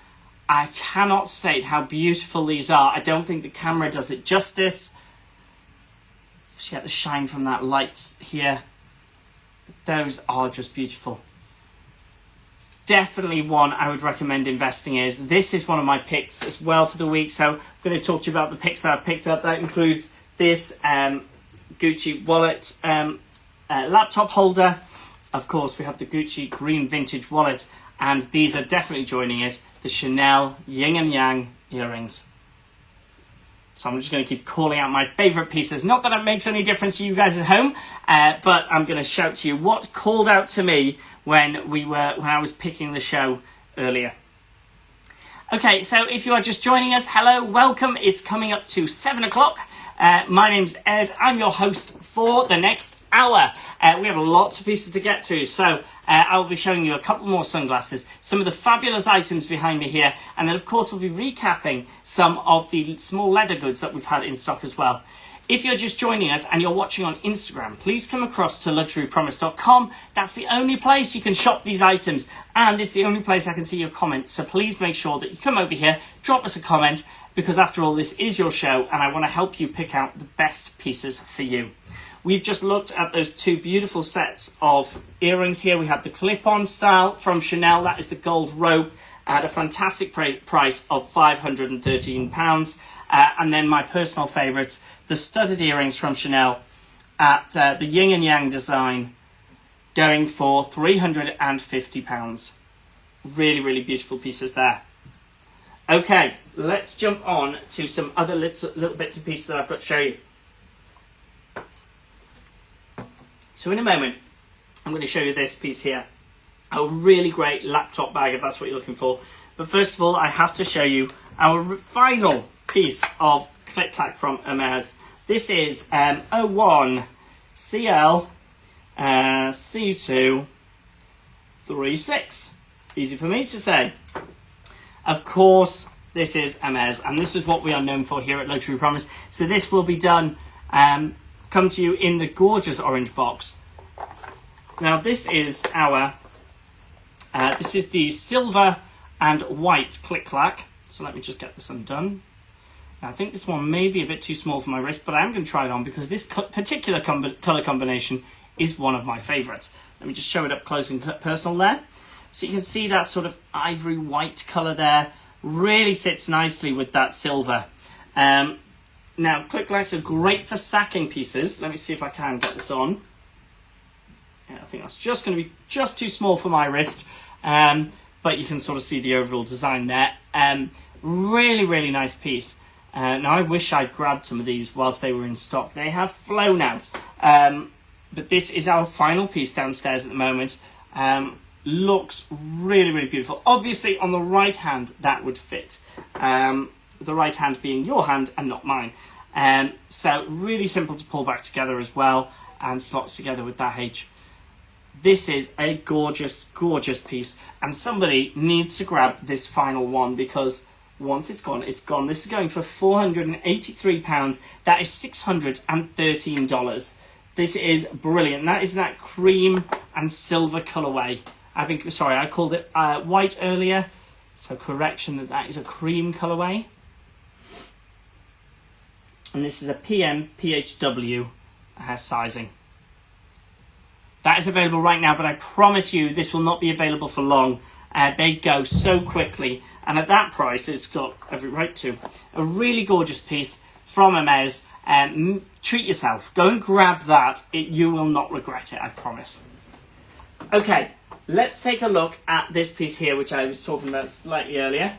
I cannot state how beautiful these are. I don't think the camera does it justice. You get the shine from that light here. Those are just beautiful. Definitely one I would recommend investing in. This is one of my picks as well for the week. So I'm going to talk to you about the picks that I've picked up. That includes this Gucci wallet, laptop holder. Of course, we have the Gucci green vintage wallet. And these are definitely joining it. The Chanel yin and yang earrings. So I'm just going to keep calling out my favourite pieces. Not that it makes any difference to you guys at home, but I'm going to shout to you what called out to me when I was picking the show earlier. Okay, so if you are just joining us, hello, welcome. It's coming up to 7 o'clock. My name's Ed. I'm your host for the next hour. We have lots of pieces to get through, so I'll be showing you a couple more sunglasses, some of the fabulous items behind me here, and then of course we'll be recapping some of the small leather goods that we've had in stock as well. If you're just joining us and you're watching on Instagram, please come across to luxurypromise.com. That's the only place you can shop these items, and it's the only place I can see your comments, so please make sure that you come over here, drop us a comment, because after all, this is your show, and I want to help you pick out the best pieces for you. We've just looked at those two beautiful sets of earrings here. We have the clip-on style from Chanel. That is the gold rope at a fantastic price of £513. And then my personal favourites, the studded earrings from Chanel at the yin and yang design, going for £350. Really, really beautiful pieces there. Okay, let's jump on to some other little bits and pieces that I've got to show you. So in a moment, I'm going to show you this piece here. A really great laptop bag, if that's what you're looking for. But first of all, I have to show you our final piece of Click Clack from Hermes. This is 01 CL C236. Easy for me to say. Of course, this is Hermes, and this is what we are known for here at Luxury Promise. So this will be done, come to you in the gorgeous orange box. Now this is our, this is the silver and white Click Clack. So let me just get this undone. Now, I think this one may be a bit too small for my wrist, but I am going to try it on because this particular colour combination is one of my favourites. Let me just show it up close and personal there. So you can see that sort of ivory white colour there really sits nicely with that silver. Now, Click Clacks are great for stacking pieces. Let me see if I can get this on. Yeah, I think that's just going to be just too small for my wrist, but you can sort of see the overall design there. Really, really nice piece. Now, I wish I'd grabbed some of these whilst they were in stock. They have flown out, but this is our final piece downstairs at the moment. Looks really, really beautiful. Obviously, on the right hand, that would fit. The right hand being your hand and not mine. So really simple to pull back together as well and slots together with that H. This is a gorgeous, gorgeous piece, and somebody needs to grab this final one because once it's gone, it's gone. This is going for £483. That is $613. This is brilliant. That is that cream and silver colourway. Sorry, I called it white earlier, so correction that is a cream colourway. And this is a PM PHW sizing. That is available right now, but I promise you this will not be available for long. They go so quickly, and at that price, it's got every right to. A really gorgeous piece from Hermes. Treat yourself. Go and grab that. You will not regret it, I promise. Okay, let's take a look at this piece here, which I was talking about slightly earlier.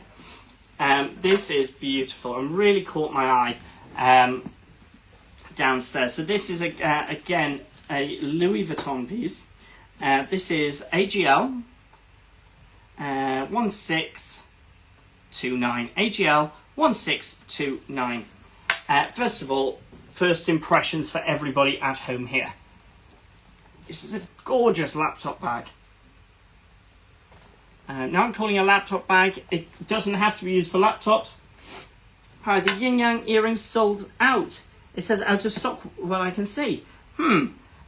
This is beautiful and really caught my eye downstairs. So this is, again, a Louis Vuitton piece. This is AGL 1629. AGL 1629. First of all, first impressions for everybody at home here. This is a gorgeous laptop bag. Now I'm calling it a laptop bag. It doesn't have to be used for laptops. Hi, the yin yang earrings sold out. It says out of stock, well, I can see.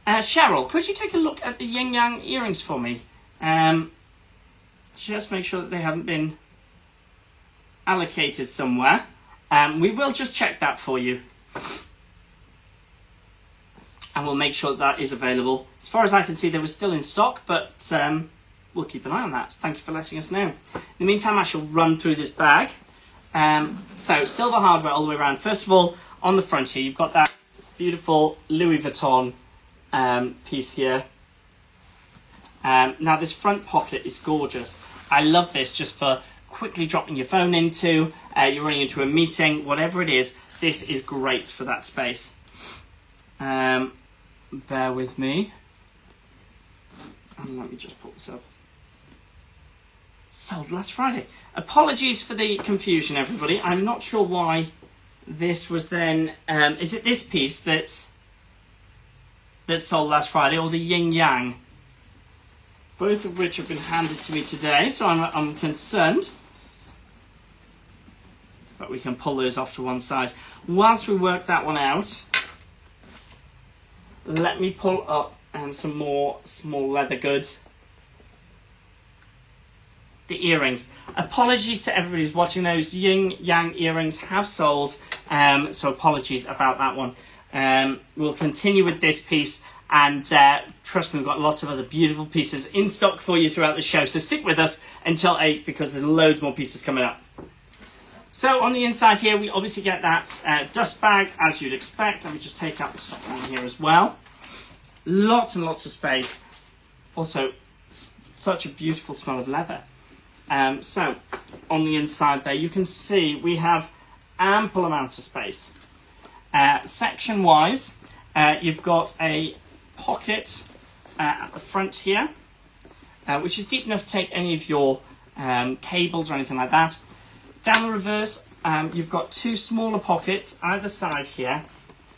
Cheryl, could you take a look at the yin yang earrings for me? Just make sure that they haven't been allocated somewhere. We will just check that for you. And we'll make sure that is available. As far as I can see, they were still in stock, but we'll keep an eye on that. Thank you for letting us know. In the meantime, I shall run through this bag. So, silver hardware all the way around. First of all, on the front here, you've got that beautiful Louis Vuitton piece here. Now, this front pocket is gorgeous. I love this just for quickly dropping your phone into, you're running into a meeting, whatever it is, this is great for that space. Bear with me. And let me just pull this up. Sold last Friday. Apologies for the confusion, everybody. I'm not sure why this was then... is it this piece that's sold last Friday, or the yin yang? Both of which have been handed to me today, so I'm concerned. But we can pull those off to one side. Whilst we work that one out, let me pull up some more small leather goods. The earrings. Apologies to everybody who's watching those. Yin yang earrings have sold, so apologies about that one. We'll continue with this piece, and trust me, we've got lots of other beautiful pieces in stock for you throughout the show, so stick with us until 8 because there's loads more pieces coming up. So on the inside here, we obviously get that dust bag, as you'd expect. Let me just take out the stock one here as well. Lots and lots of space. Also, such a beautiful smell of leather. So, on the inside there, you can see we have ample amounts of space. Section-wise, you've got a pocket at the front here, which is deep enough to take any of your cables or anything like that. Down the reverse, you've got two smaller pockets either side here.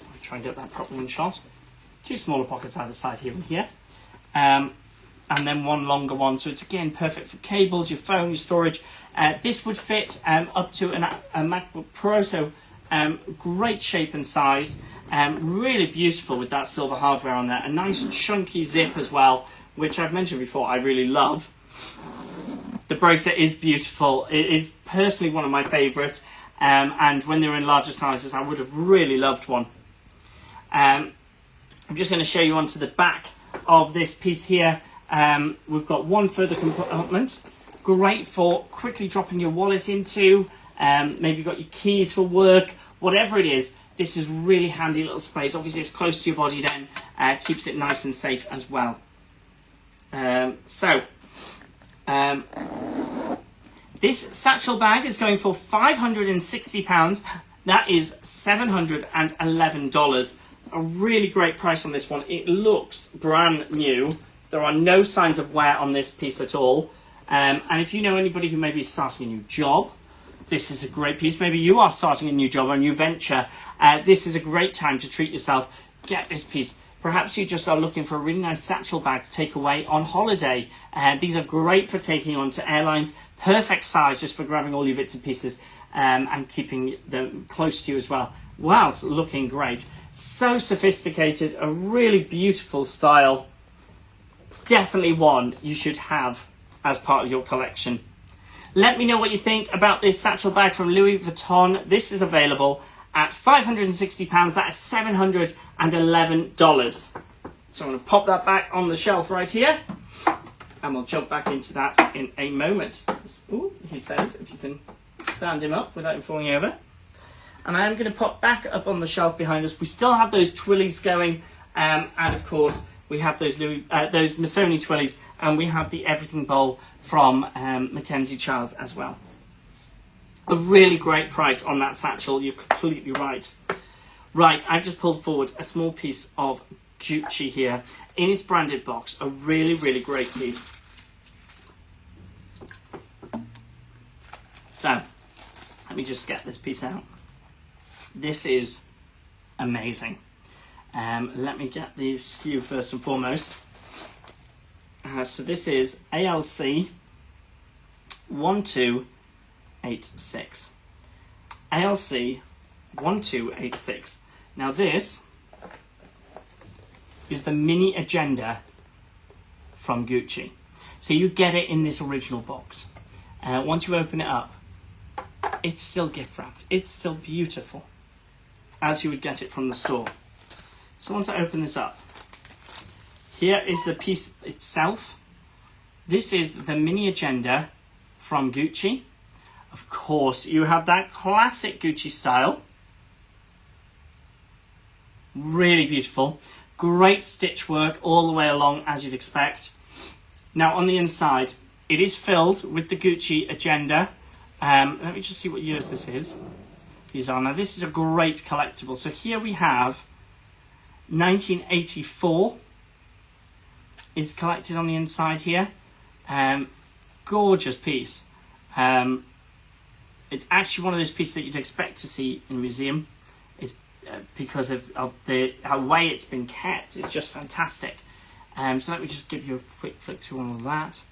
I'll try and get that properly in shot. Two smaller pockets either side here and here. And then one longer one. So it's again perfect for cables, your phone, your storage. This would fit up to a MacBook Pro, so great shape and size. Really beautiful with that silver hardware on there. A nice chunky zip as well, which I've mentioned before I really love. The bracelet is beautiful. It is personally one of my favourites. And when they're in larger sizes, I would have really loved one. I'm just going to show you onto the back of this piece here. We've got one further compartment, great for quickly dropping your wallet into, maybe you've got your keys for work, whatever it is. This is really handy little space. Obviously it's close to your body then, keeps it nice and safe as well. This satchel bag is going for £560. That is $711. A really great price on this one. It looks brand new. There are no signs of wear on this piece at all. And if you know anybody who may be starting a new job, this is a great piece. Maybe you are starting a new job or a new venture. This is a great time to treat yourself. Get this piece. Perhaps you just are looking for a really nice satchel bag to take away on holiday. These are great for taking on to airlines. Perfect size just for grabbing all your bits and pieces and keeping them close to you as well. Wow, it's looking great. So sophisticated, a really beautiful style. Definitely one you should have as part of your collection. Let me know what you think about this satchel bag from Louis Vuitton. This is available at £560. That is $711. So I'm going to pop that back on the shelf right here. And we'll jump back into that in a moment. Ooh, he says, if you can stand him up without him falling over. And I am going to pop back up on the shelf behind us. We still have those Twillies going. And of course, we have those Missoni Twillies. And we have the Everything Bowl from Mackenzie Childs as well. A really great price on that satchel. You're completely right. Right, I've just pulled forward a small piece of Gucci here in its branded box. A really, really great piece. So, let me just get this piece out. This is amazing. Let me get the SKU first and foremost. So this is ALC 1286. ALC 1286. Now this is the mini agenda from Gucci. So you get it in this original box. Once you open it up, it's still gift wrapped. It's still beautiful, as you would get it from the store. So once I open this up, here is the piece itself. This is the mini agenda from Gucci. Of course, you have that classic Gucci style. Really beautiful. Great stitch work all the way along, as you'd expect. Now, on the inside, it is filled with the Gucci agenda. Let me just see what years this is. These are. Now, this is a great collectible. So here we have 1984 is collected on the inside here. Gorgeous piece. It's actually one of those pieces that you'd expect to see in a museum. It's because of how way it's been kept. It's just fantastic. So let me just give you a quick flick through all of that.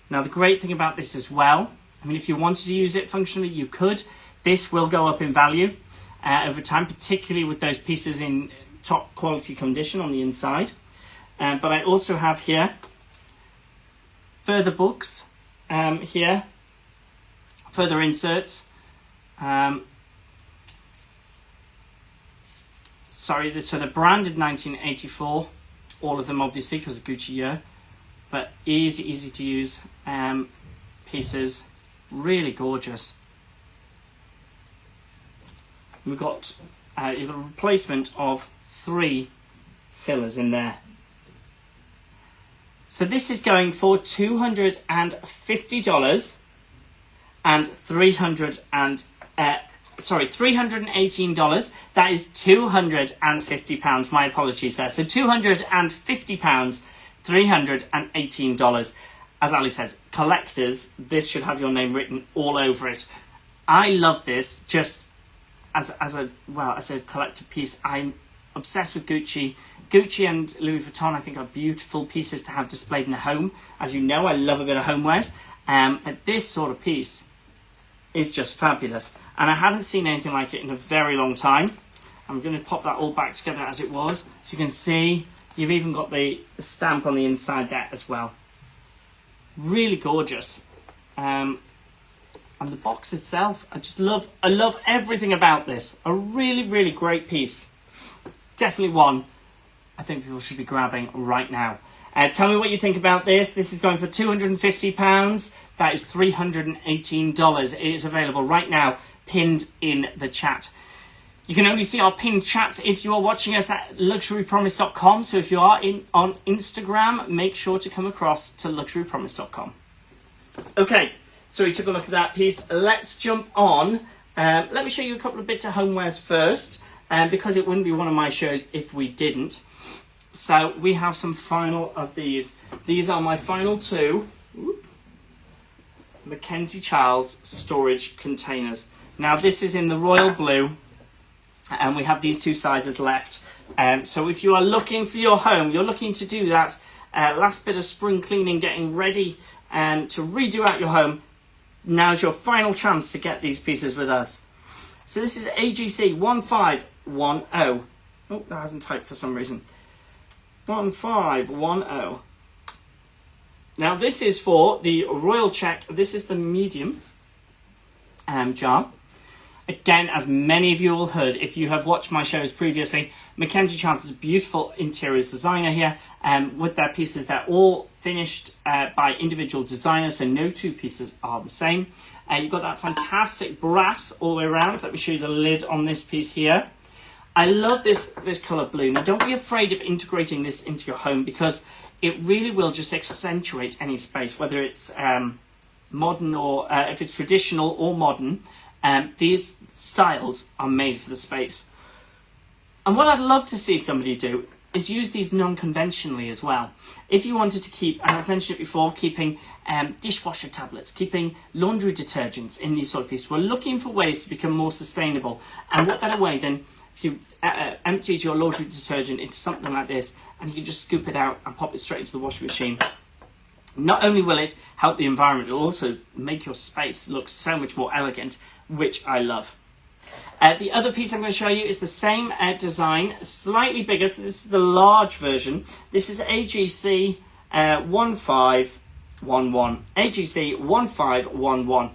Now the great thing about this as well, I mean, if you wanted to use it functionally, you could. This will go up in value over time, particularly with those pieces in top quality condition on the inside. But I also have here further books here, further inserts. Sorry, so they're branded 1984, all of them obviously because of Gucci year, but easy to use pieces, really gorgeous. We've got a replacement of 3 fillers in there. So this is going for $250 and sorry, $318. That is £250. My apologies there. So £250, $318. As Ali says, collectors, this should have your name written all over it. I love this just as a collector piece. I'm obsessed with Gucci. Gucci and Louis Vuitton, I think, are beautiful pieces to have displayed in a home. As you know, I love a bit of homewares. But this sort of piece is just fabulous. And I haven't seen anything like it in a very long time. I'm going to pop that all back together as it was. So you can see, you've even got the stamp on the inside there as well. Really gorgeous. And the box itself, I love everything about this. A really, really great piece. Definitely one I think people should be grabbing right now. Tell me what you think about this. This is going for £250. That is $318. It is available right now, pinned in the chat. You can only see our pinned chats if you are watching us at luxurypromise.com. So if you are on Instagram, make sure to come across to luxurypromise.com. Okay, so we took a look at that piece. Let's jump on. Let me show you a couple of bits of homewares first, because it wouldn't be one of my shows if we didn't. So we have some final of these. These are my final two Mackenzie Childs storage containers. Now this is in the royal blue, and we have these two sizes left. So if you are looking for your home, you're looking to do that last bit of spring cleaning, getting ready to redo out your home, now's your final chance to get these pieces with us. So this is AGC 1510. Oh, that hasn't typed for some reason. 1510. Now this is for the Royal Check. This is the medium jar. Again, as many of you will have heard, if you have watched my shows previously, Mackenzie Childs is a beautiful interiors designer here. With their pieces, they're all finished by individual designers, so no two pieces are the same. You've got that fantastic brass all the way around. Let me show you the lid on this piece here. I love this colour blue. Now, don't be afraid of integrating this into your home, because it really will just accentuate any space, whether it's modern or if it's traditional or modern. These styles are made for the space. And what I'd love to see somebody do is use these non-conventionally as well. If you wanted to keep, and I've mentioned it before, keeping dishwasher tablets, keeping laundry detergents in these sort of pieces, we're looking for ways to become more sustainable. And what better way than if you emptied your laundry detergent into something like this, and you can just scoop it out and pop it straight into the washing machine. Not only will it help the environment, it'll also make your space look so much more elegant, which I love. The other piece I'm going to show you is the same design, slightly bigger. So this is the large version. This is AGC 1511. AGC 1511.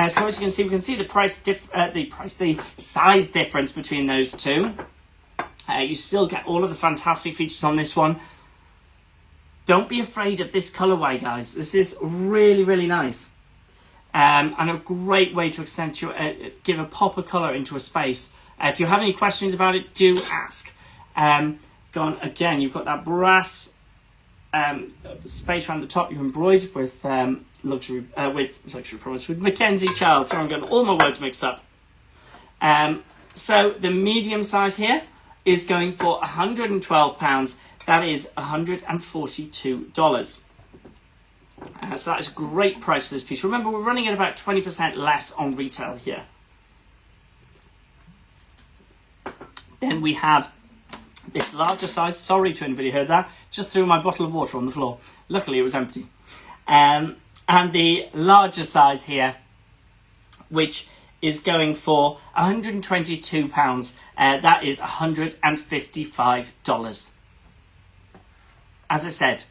So as you can see, we can see the size difference between those two. You still get all of the fantastic features on this one. Don't be afraid of this colorway, guys. This is really, really nice. And a great way to accentuate, give a pop of colour into a space. If you have any questions about it, do ask. Go on, again, you've got that brass space around the top. You're embroidered with Luxury Promise, with Mackenzie Childs. So I'm getting all my words mixed up. So the medium size here is going for £112. That is $142. So that is a great price for this piece. Remember, we're running at about 20% less on retail here. Then we have this larger size. Sorry to anybody who heard that. Just threw my bottle of water on the floor. Luckily, it was empty. And the larger size here, which is going for £122. That is $155. As I said,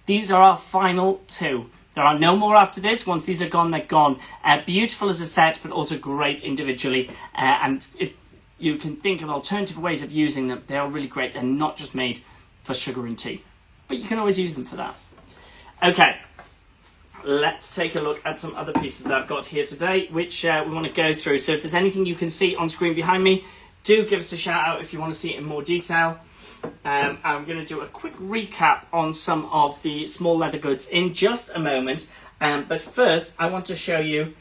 these are our final two. There are no more after this. Once these are gone, they're gone. Beautiful as a set, but also great individually. And if you can think of alternative ways of using them, they are really great. They're not just made for sugar and tea, but you can always use them for that. Okay, let's take a look at some other pieces that I've got here today, which we want to go through. So if there's anything you can see on screen behind me, do give us a shout out if you want to see it in more detail. I'm going to do a quick recap on some of the small leather goods in just a moment. But first, I want to show you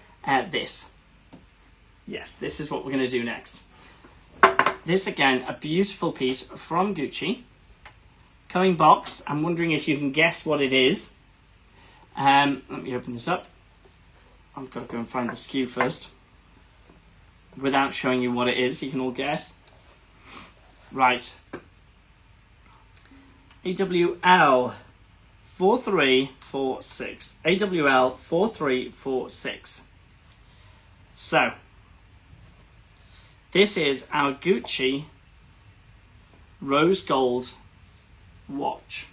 this. Yes, this is what we're going to do next. This, again, a beautiful piece from Gucci. Coming box. I'm wondering if you can guess what it is. Let me open this up. I've got to go and find the SKU first. Without showing you what it is, you can all guess. Right. AWL 4346. AWL 4346. So, this is our Gucci rose gold watch.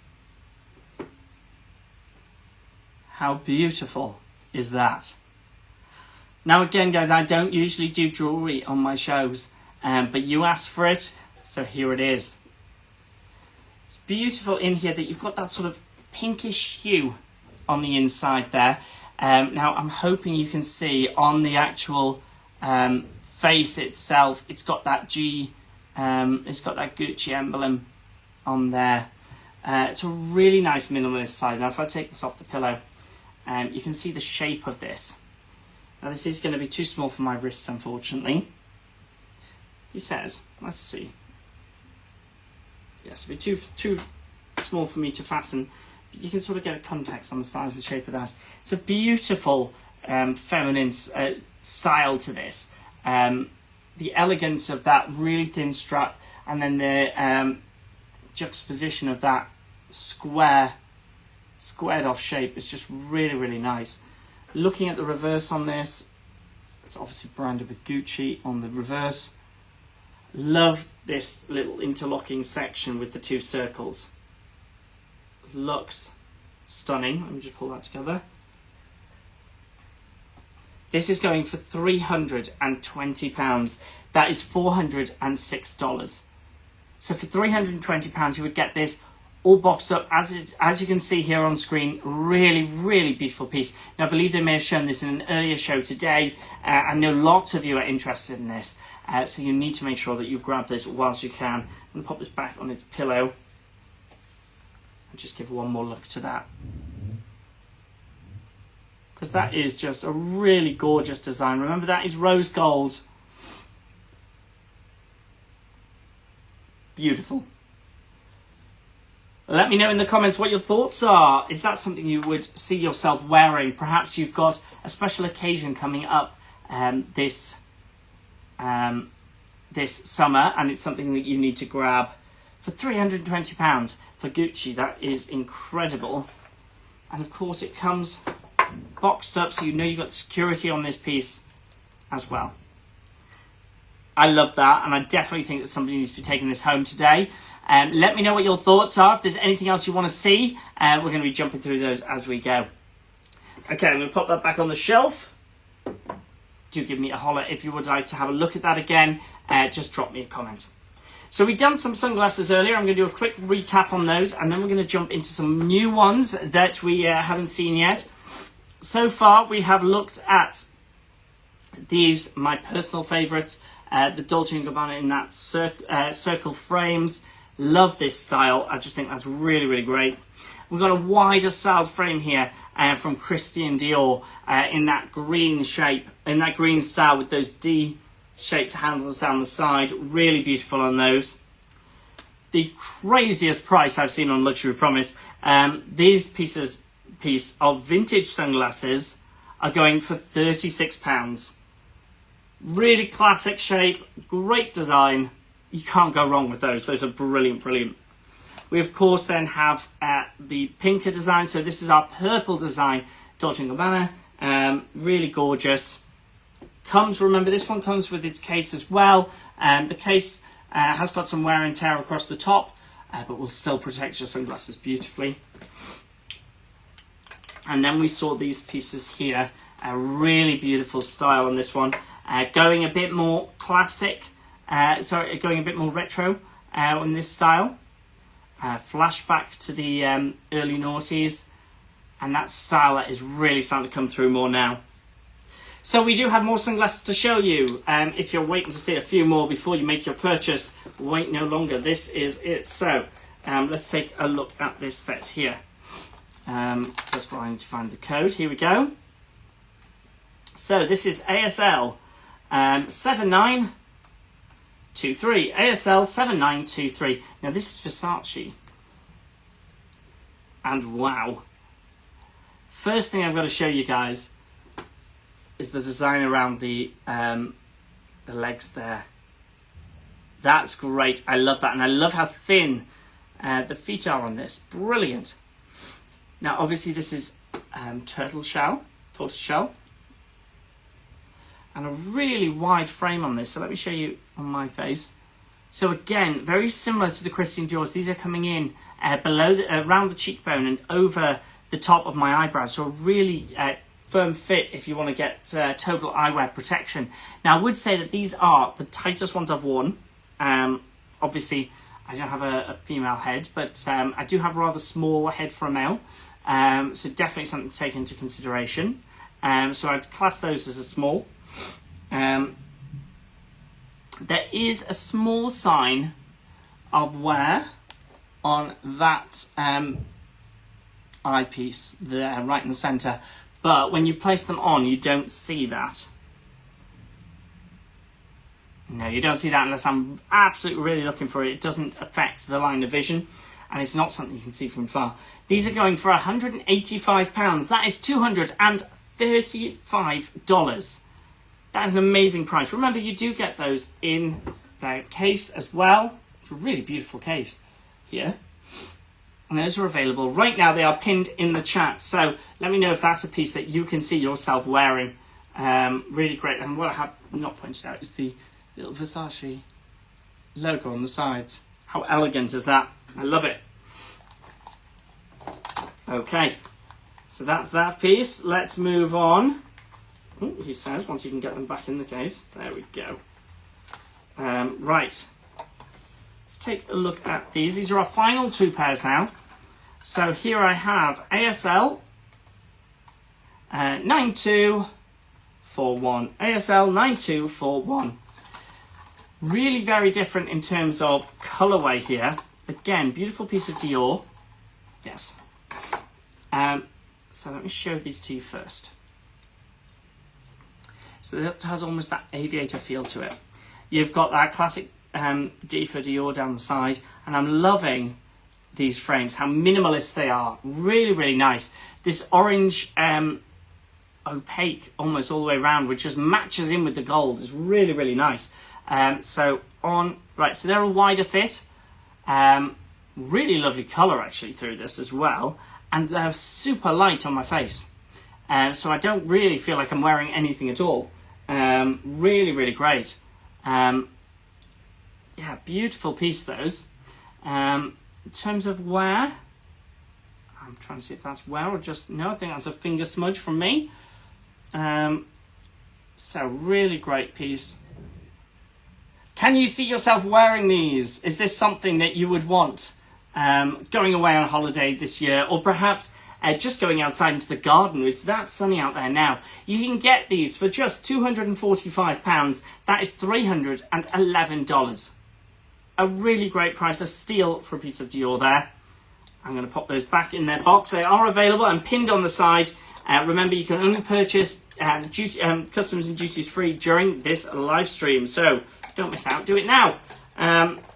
How beautiful is that? Now again, guys, I don't usually do jewellery on my shows, but you asked for it, so here it is. It's beautiful in here that you've got that sort of pinkish hue on the inside there. Now I'm hoping you can see on the actual face itself, it's got that it's got that Gucci emblem on there. It's a really nice minimalist size. Now if I take this off the pillow, you can see the shape of this. Now this is going to be too small for my wrist, unfortunately. He says, let's see. Yes, it'll be too small for me to fasten. But you can sort of get a context on the size and shape of that. It's a beautiful feminine style to this. The elegance of that really thin strap, and then the juxtaposition of that squared off shape is just really, really nice. Looking at the reverse on this, it's obviously branded with Gucci on the reverse. Love this little interlocking section with the two circles. Looks stunning. Let me just pull that together. This is going for £320. That is $406. So for £320, you would get this all boxed up, as you can see here on screen. Really, really beautiful piece. Now, I believe they may have shown this in an earlier show today. I know lots of you are interested in this, so you need to make sure that you grab this whilst you can. I'm going to pop this back on its pillow and just give one more look to that, because that is just a really gorgeous design. Remember, that is rose gold. Beautiful. Let me know in the comments what your thoughts are. Is that something you would see yourself wearing? Perhaps you've got a special occasion coming up this summer, and it's something that you need to grab. For £320 for Gucci, that is incredible. And of course it comes boxed up, so you know you've got security on this piece as well. I love that, and I definitely think that somebody needs to be taking this home today. Let me know what your thoughts are. If there's anything else you want to see, we're going to be jumping through those as we go. Okay, I'm going to pop that back on the shelf. Do give me a holler if you would like to have a look at that again. Just drop me a comment. So we've done some sunglasses earlier. I'm going to do a quick recap on those, and then we're going to jump into some new ones that we haven't seen yet. So far, we have looked at these, my personal favourites. The Dolce & Gabbana in that circle frames. Love this style. I just think that's really, really great. We've got a wider style frame here from Christian Dior in that green shape, in that green style with those D-shaped handles down the side. Really beautiful on those. The craziest price I've seen on Luxury Promise. These piece of vintage sunglasses are going for £36. Really classic shape, great design. You can't go wrong with those. Those are brilliant, brilliant. We, of course, then have the pinker design. So this is our purple design, Dolce & Gabbana. Really gorgeous. Remember, this one comes with its case as well. The case has got some wear and tear across the top, but will still protect your sunglasses beautifully. And then we saw these pieces here. A really beautiful style on this one. Going a bit more classic, going a bit more retro in this style. Flashback to the early noughties, and that style that is really starting to come through more now. So we do have more sunglasses to show you. If you're waiting to see a few more before you make your purchase, wait no longer. This is it. So let's take a look at this set here. First of all, I need to find the code. Here we go. So this is ASL 7923. ASL 7923. Now this is Versace. And wow. First thing I've got to show you guys is the design around the legs there. That's great. I love that. And I love how thin the feet are on this. Brilliant. Now, obviously, this is tortoise shell. And a really wide frame on this. So let me show you on my face. So again, very similar to the Christian Dior's. These are coming in below, around the cheekbone and over the top of my eyebrows. So a really firm fit if you want to get total eyewear protection. Now, I would say that these are the tightest ones I've worn. Obviously, I don't have a female head, but I do have a rather small head for a male. So definitely something to take into consideration. So I'd class those as a small. There is a small sign of wear on that eyepiece there, right in the centre. But when you place them on, you don't see that. No, you don't see that unless I'm absolutely really looking for it. It doesn't affect the line of vision, and it's not something you can see from far. These are going for £185. That is $235. That is an amazing price. Remember, you do get those in their case as well. It's a really beautiful case here. And those are available right now. They are pinned in the chat. So let me know if that's a piece that you can see yourself wearing. Really great. And what I have not pointed out is the little Versace logo on the sides. How elegant is that? I love it. Okay, so that's that piece. Let's move on. Ooh, he says, once you can get them back in the case. There we go. Right. Let's take a look at these. These are our final two pairs now. So here I have ASL 9241. ASL 9241. Really very different in terms of colourway here. Again, beautiful piece of Dior. Yes. So let me show these to you first. So it has almost that aviator feel to it. You've got that classic D for Dior down the side, and I'm loving these frames, how minimalist they are. Really, really nice. This orange opaque almost all the way around, which just matches in with the gold, is really, really nice. So they're a wider fit. Really lovely colour actually through this as well, and they're super light on my face. So I don't really feel like I'm wearing anything at all. Really, really great. Yeah, beautiful piece those. In terms of wear, I'm trying to see if that's wear or just, no, I think that's a finger smudge from me. So really great piece. Can you see yourself wearing these? Is this something that you would want going away on holiday this year, or perhaps just going outside into the garden? It's that sunny out there now. You can get these for just £245. That is $311. A really great price, a steal for a piece of Dior there. I'm going to pop those back in their box. They are available and pinned on the side. Remember, you can only purchase customs and duties free during this live stream, so don't miss out. Do it now.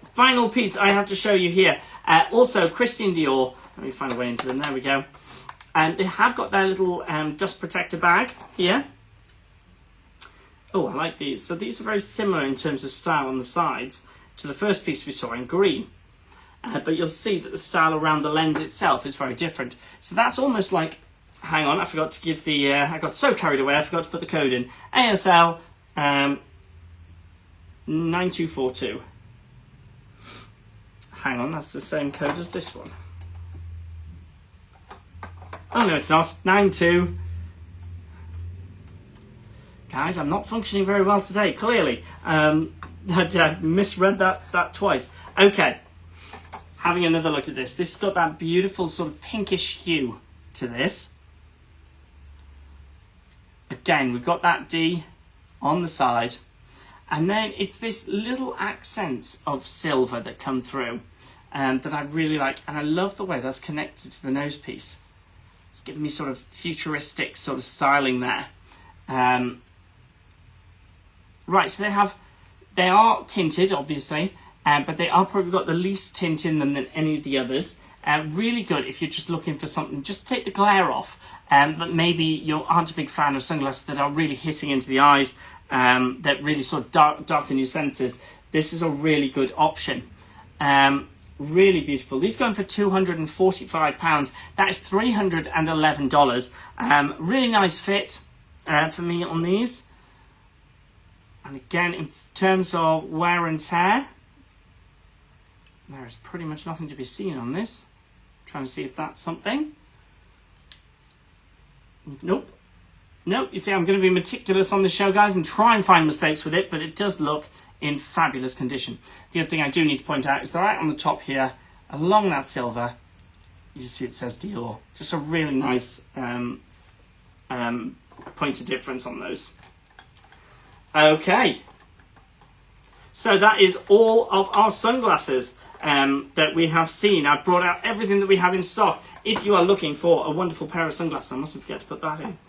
Final piece I have to show you here. Also, Christian Dior. Let me find a way into them. There we go. They have got their little dust protector bag here. Oh, I like these. So these are very similar in terms of style on the sides to the first piece we saw in green. But you'll see that the style around the lens itself is very different. So that's almost like, hang on, I forgot to give the, I got so carried away, I forgot to put the code in. ASL 9242. Hang on, that's the same code as this one. Oh no, it's not. 92. Guys, I'm not functioning very well today, clearly. I misread that twice. Okay, having another look at this. This has got that beautiful sort of pinkish hue to this. Again, we've got that D on the side. And then it's this little accents of silver that come through that I really like. And I love the way that's connected to the nose piece. It's giving me sort of futuristic sort of styling there. Right, so they are tinted, obviously, but they are probably got the least tint in them than any of the others. Really good if you're just looking for something, just take the glare off. But maybe you aren't a big fan of sunglasses that are really hitting into the eyes, that really sort of darken your senses. This is a really good option. Really beautiful. These going for £245. That is $311. Really nice fit for me on these. And again, in terms of wear and tear, there is pretty much nothing to be seen on this. Trying to see if that's something. Nope. Nope. You see, I'm going to be meticulous on the show, guys, and try and find mistakes with it, but it does look in fabulous condition. The other thing I do need to point out is that right on the top here, along that silver, you see it says Dior. Just a really nice point of difference on those. Okay. So that is all of our sunglasses that we have seen. I've brought out everything that we have in stock. If you are looking for a wonderful pair of sunglasses, I mustn't forget to put that in.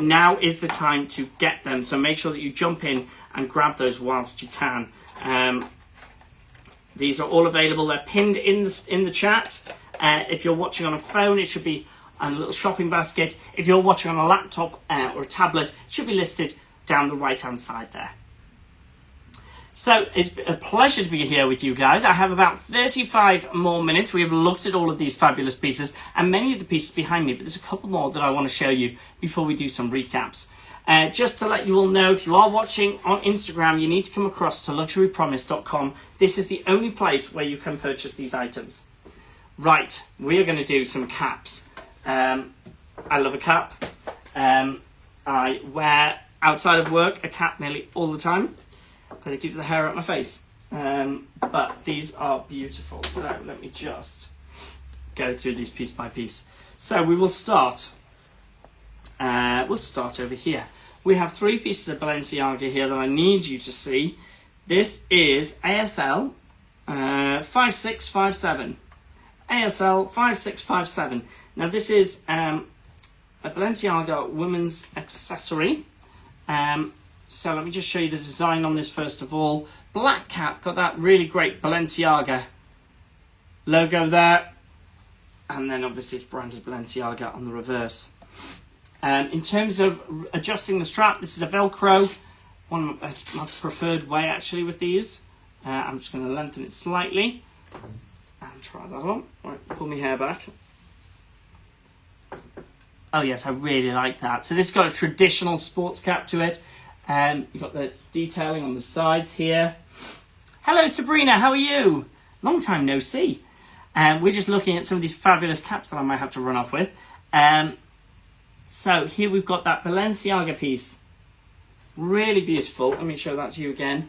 Now is the time to get them. So make sure that you jump in and grab those whilst you can. These are all available. They're pinned in the chat. If you're watching on a phone, it should be on a little shopping basket. If you're watching on a laptop or a tablet, it should be listed down the right-hand side there. So it's a pleasure to be here with you guys. I have about 35 more minutes. We have looked at all of these fabulous pieces and many of the pieces behind me, but there's a couple more that I want to show you before we do some recaps. Just to let you all know, if you are watching on Instagram, you need to come across to luxurypromise.com. This is the only place where you can purchase these items. Right, we are going to do some caps. I love a cap. I wear, outside of work, a cap nearly all the time because it keeps the hair out my face. But these are beautiful. So let me just go through these piece by piece. So we will start. We'll start over here. We have three pieces of Balenciaga here that I need you to see. This is ASL 5657. ASL 5657. Now this is a Balenciaga women's accessory. So let me just show you the design on this first of all. Black cap, got that really great Balenciaga logo there. And then obviously it's branded Balenciaga on the reverse. In terms of adjusting the strap, this is a Velcro. That's my preferred way actually with these. I'm just going to lengthen it slightly and try that on. Right, pull my hair back. Oh yes, I really like that. So this has got a traditional sports cap to it. You've got the detailing on the sides here. Hello Sabrina, how are you? Long time no see. We're just looking at some of these fabulous caps that I might have to run off with. So here we've got that Balenciaga piece. Really beautiful. Let me show that to you again.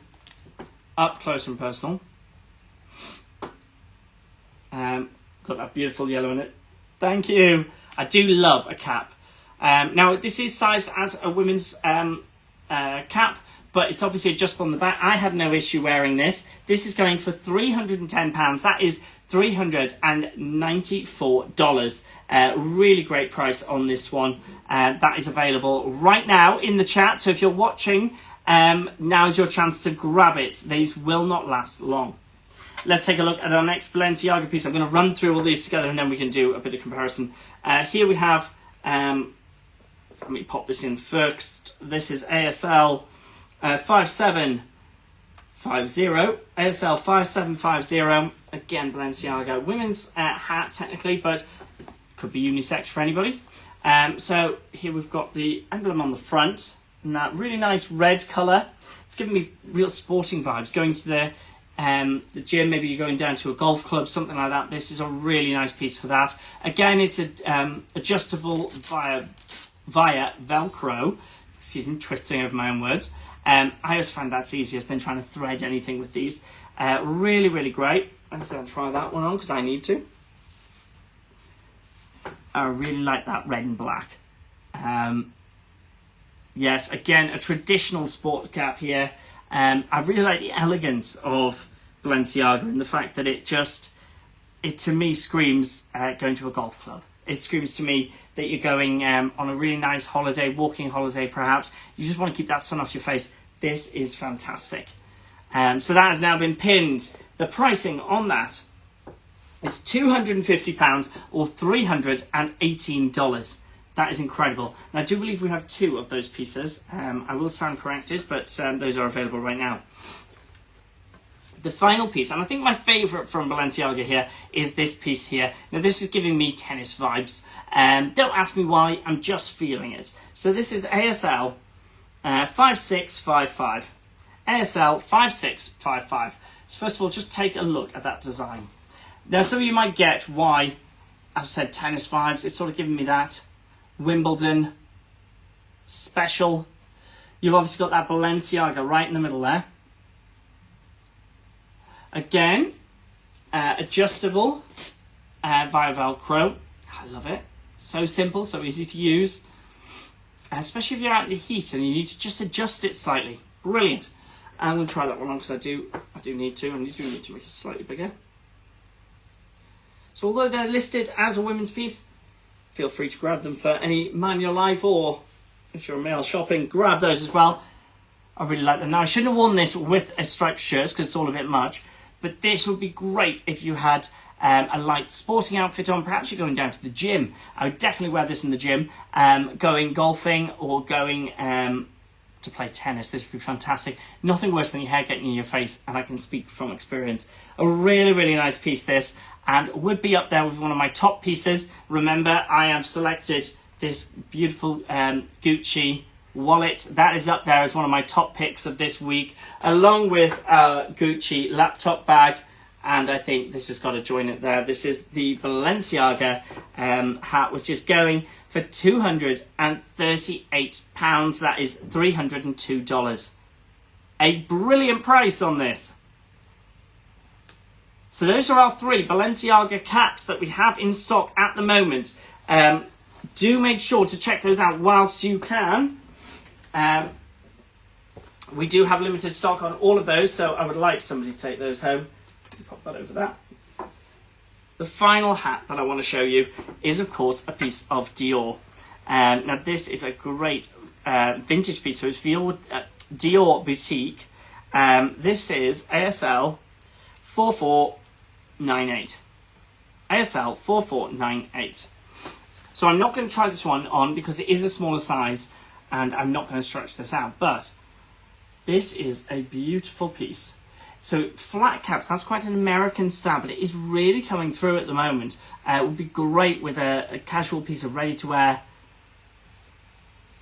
Up close and personal. Got that beautiful yellow in it. Thank you. I do love a cap. Now this is sized as a women's cap, but it's obviously adjustable on the back. I had no issue wearing this. This is going for £310. That is $394. Really great price on this one. That is available right now in the chat. So if you're watching, now's your chance to grab it. These will not last long. Let's take a look at our next Balenciaga piece. I'm going to run through all these together and then we can do a bit of comparison. Here we have, let me pop this in first. This is ASL 5750. ASL 5750. Again, Balenciaga. Women's hat, technically, but could be unisex for anybody. So here we've got the emblem on the front. And that really nice red colour. It's giving me real sporting vibes. Going to the gym, maybe you're going down to a golf club, something like that. This is a really nice piece for that. Again, it's adjustable via Velcro. Excuse me, twisting over my own words. I always find that's easiest than trying to thread anything with these. Really, really great. Let's try that one on because I need to. I really like that red and black. Yes, again, a traditional sport cap here. I really like the elegance of Balenciaga and the fact that it to me screams going to a golf club. It screams to me that you're going on a really nice holiday, walking holiday perhaps. You just want to keep that sun off your face. This is fantastic. So that has now been pinned. The pricing on that is £250 or $318. That is incredible. And I do believe we have 2 of those pieces. I will sound corrected, but those are available right now. The final piece, and I think my favourite from Balenciaga here, is this piece here. Now this is giving me tennis vibes. Don't ask me why, I'm just feeling it. So this is ASL 5655. ASL 5655. So first of all, just take a look at that design. Now some of you might get why I've said tennis vibes. It's sort of giving me that. Wimbledon, special. You've obviously got that Balenciaga right in the middle there. Again, adjustable via Velcro. I love it. So simple, so easy to use. Especially if you're out in the heat and you need to just adjust it slightly. Brilliant. I'm going to try that one on because I do need to, and I do need to make it slightly bigger. So although they're listed as a women's piece, feel free to grab them for any man in your life, or if you're a male shopping, grab those as well. I really like them. Now, I shouldn't have worn this with a striped shirt because it's all a bit much, but this would be great if you had a light sporting outfit on. Perhaps you're going down to the gym. I would definitely wear this in the gym. Going golfing or going to play tennis. This would be fantastic. Nothing worse than your hair getting in your face, and I can speak from experience. A really, really nice piece, this, and would be up there with one of my top pieces. Remember, I have selected this beautiful Gucci wallet. That is up there as one of my top picks of this week, along with our Gucci laptop bag, and I think this has got to join it there. This is the Balenciaga hat, which is going for £238. That is $302. A brilliant price on this. So those are our 3 Balenciaga caps that we have in stock at the moment. Do make sure to check those out whilst you can. We do have limited stock on all of those, so I would like somebody to take those home. Pop that over there. The final hat that I want to show you is, of course, a piece of Dior. Now, this is a great vintage piece, so it's Dior Boutique. This is ASL 4498. ASL 4498. So I'm not going to try this one on because it is a smaller size and I'm not going to stretch this out, but this is a beautiful piece. So flat caps, that's quite an American style, but it is really coming through at the moment. It would be great with a casual piece of ready-to-wear.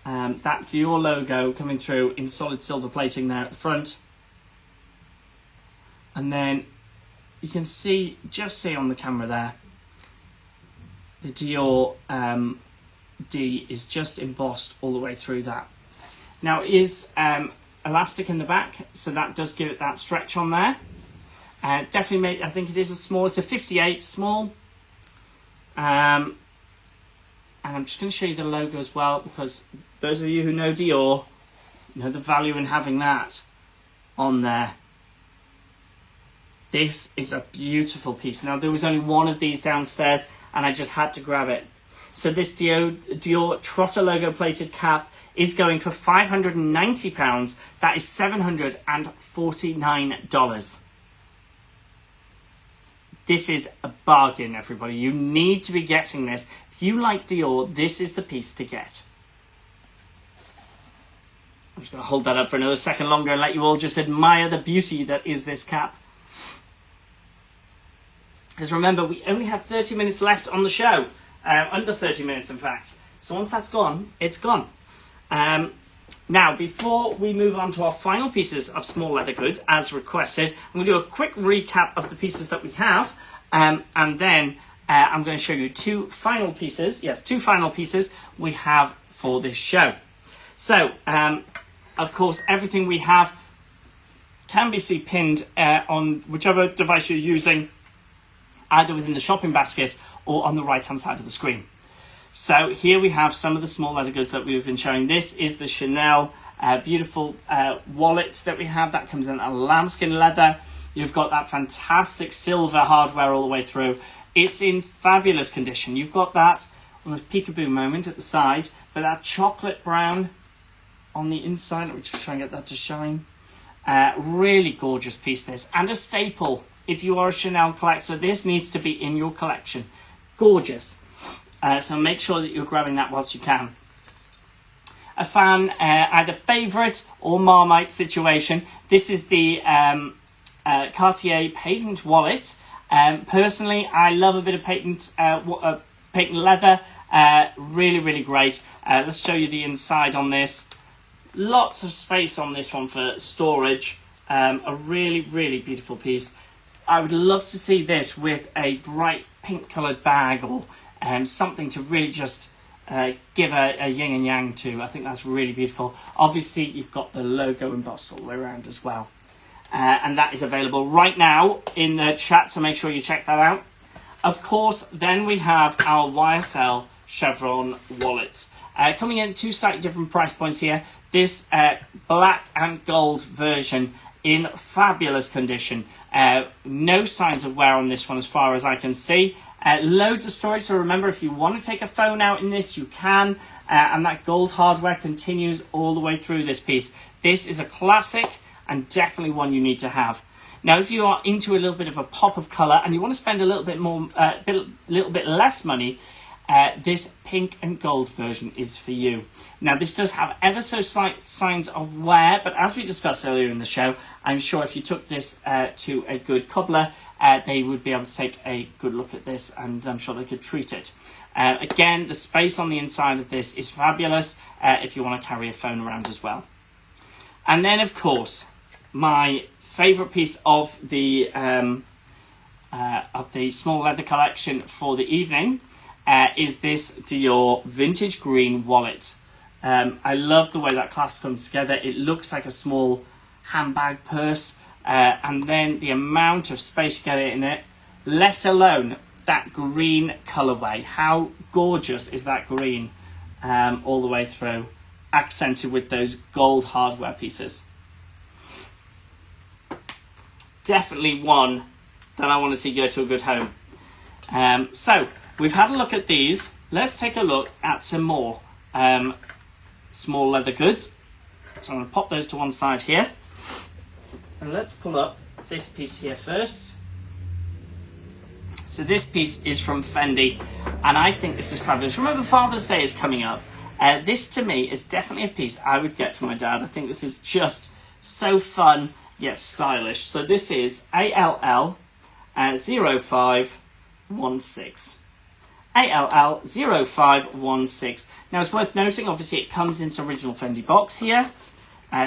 That Dior logo coming through in solid silver plating there at the front. And then you can see, just see on the camera there, the Dior D is just embossed all the way through that. Now it is elastic in the back, so that does give it that stretch on there. Definitely I think it is a small, it's a 58 small. And I'm just going to show you the logo as well, because those of you who know Dior know the value in having that on there. This is a beautiful piece. Now there was only one of these downstairs and I just had to grab it. So this Dior Trotter logo plated cap is going for £590. That is $749. This is a bargain, everybody. You need to be getting this. If you like Dior, this is the piece to get. I'm just going to hold that up for another second longer and let you all just admire the beauty that is this cap. Because remember, we only have 30 minutes left on the show. Under 30 minutes, in fact. So once that's gone, it's gone. Now, before we move on to our final pieces of small leather goods, as requested, I'm going to do a quick recap of the pieces that we have. And then I'm going to show you 2 final pieces. Yes, 2 final pieces we have for this show. So, of course, everything we have can be pinned on whichever device you're using, either within the shopping basket or on the right hand side of the screen. So here we have some of the small leather goods that we've been showing. This is the Chanel beautiful wallet that we have. That comes in a lambskin leather. You've got that fantastic silver hardware all the way through. It's in fabulous condition. You've got that almost peekaboo moment at the side, but that chocolate brown on the inside. Let me just try and get that to shine. Really gorgeous piece this, and a staple. If you are a Chanel collector, this needs to be in your collection. Gorgeous. So make sure that you're grabbing that whilst you can. A fan, either favourite or Marmite situation. This is the Cartier patent wallet. Personally, I love a bit of patent leather. Really, really great. Let's show you the inside on this. Lots of space on this one for storage. A really, really beautiful piece. I would love to see this with a bright pink coloured bag, or something to really just give a yin and yang to. I think that's really beautiful. Obviously, you've got the logo embossed all the way around as well. And that is available right now in the chat, so make sure you check that out. Of course, then we have our YSL Chevron wallets. Coming in at two slightly different price points here. This black and gold version in fabulous condition. No signs of wear on this one as far as I can see. Loads of storage, so remember, if you want to take a phone out in this, you can. And that gold hardware continues all the way through this piece. This is a classic and definitely one you need to have. Now, if you are into a little bit of a pop of colour and you want to spend a little bit more, little bit less money, this pink and gold version is for you. Now, this does have ever so slight signs of wear, but as we discussed earlier in the show, I'm sure if you took this to a good cobbler, they would be able to take a good look at this, and I'm sure they could treat it. Again, the space on the inside of this is fabulous if you want to carry a phone around as well. And then, of course, my favourite piece of the small leather collection for the evening is this Dior vintage green wallet. I love the way that clasp comes together. It looks like a small handbag purse, and then the amount of space you get in it, let alone that green colourway. How gorgeous is that green all the way through, accented with those gold hardware pieces. Definitely one that I want to see go to a good home. So we've had a look at these. Let's take a look at some more small leather goods. So I'm going to pop those to one side here. And let's pull up this piece here first. So this piece is from Fendi, and I think this is fabulous. Remember, Father's Day is coming up. This to me is definitely a piece I would get for my dad. I think this is just so fun yet stylish. So this is ALL 0516. ALL 0516. Now, it's worth noting, obviously, it comes in its original Fendi box here.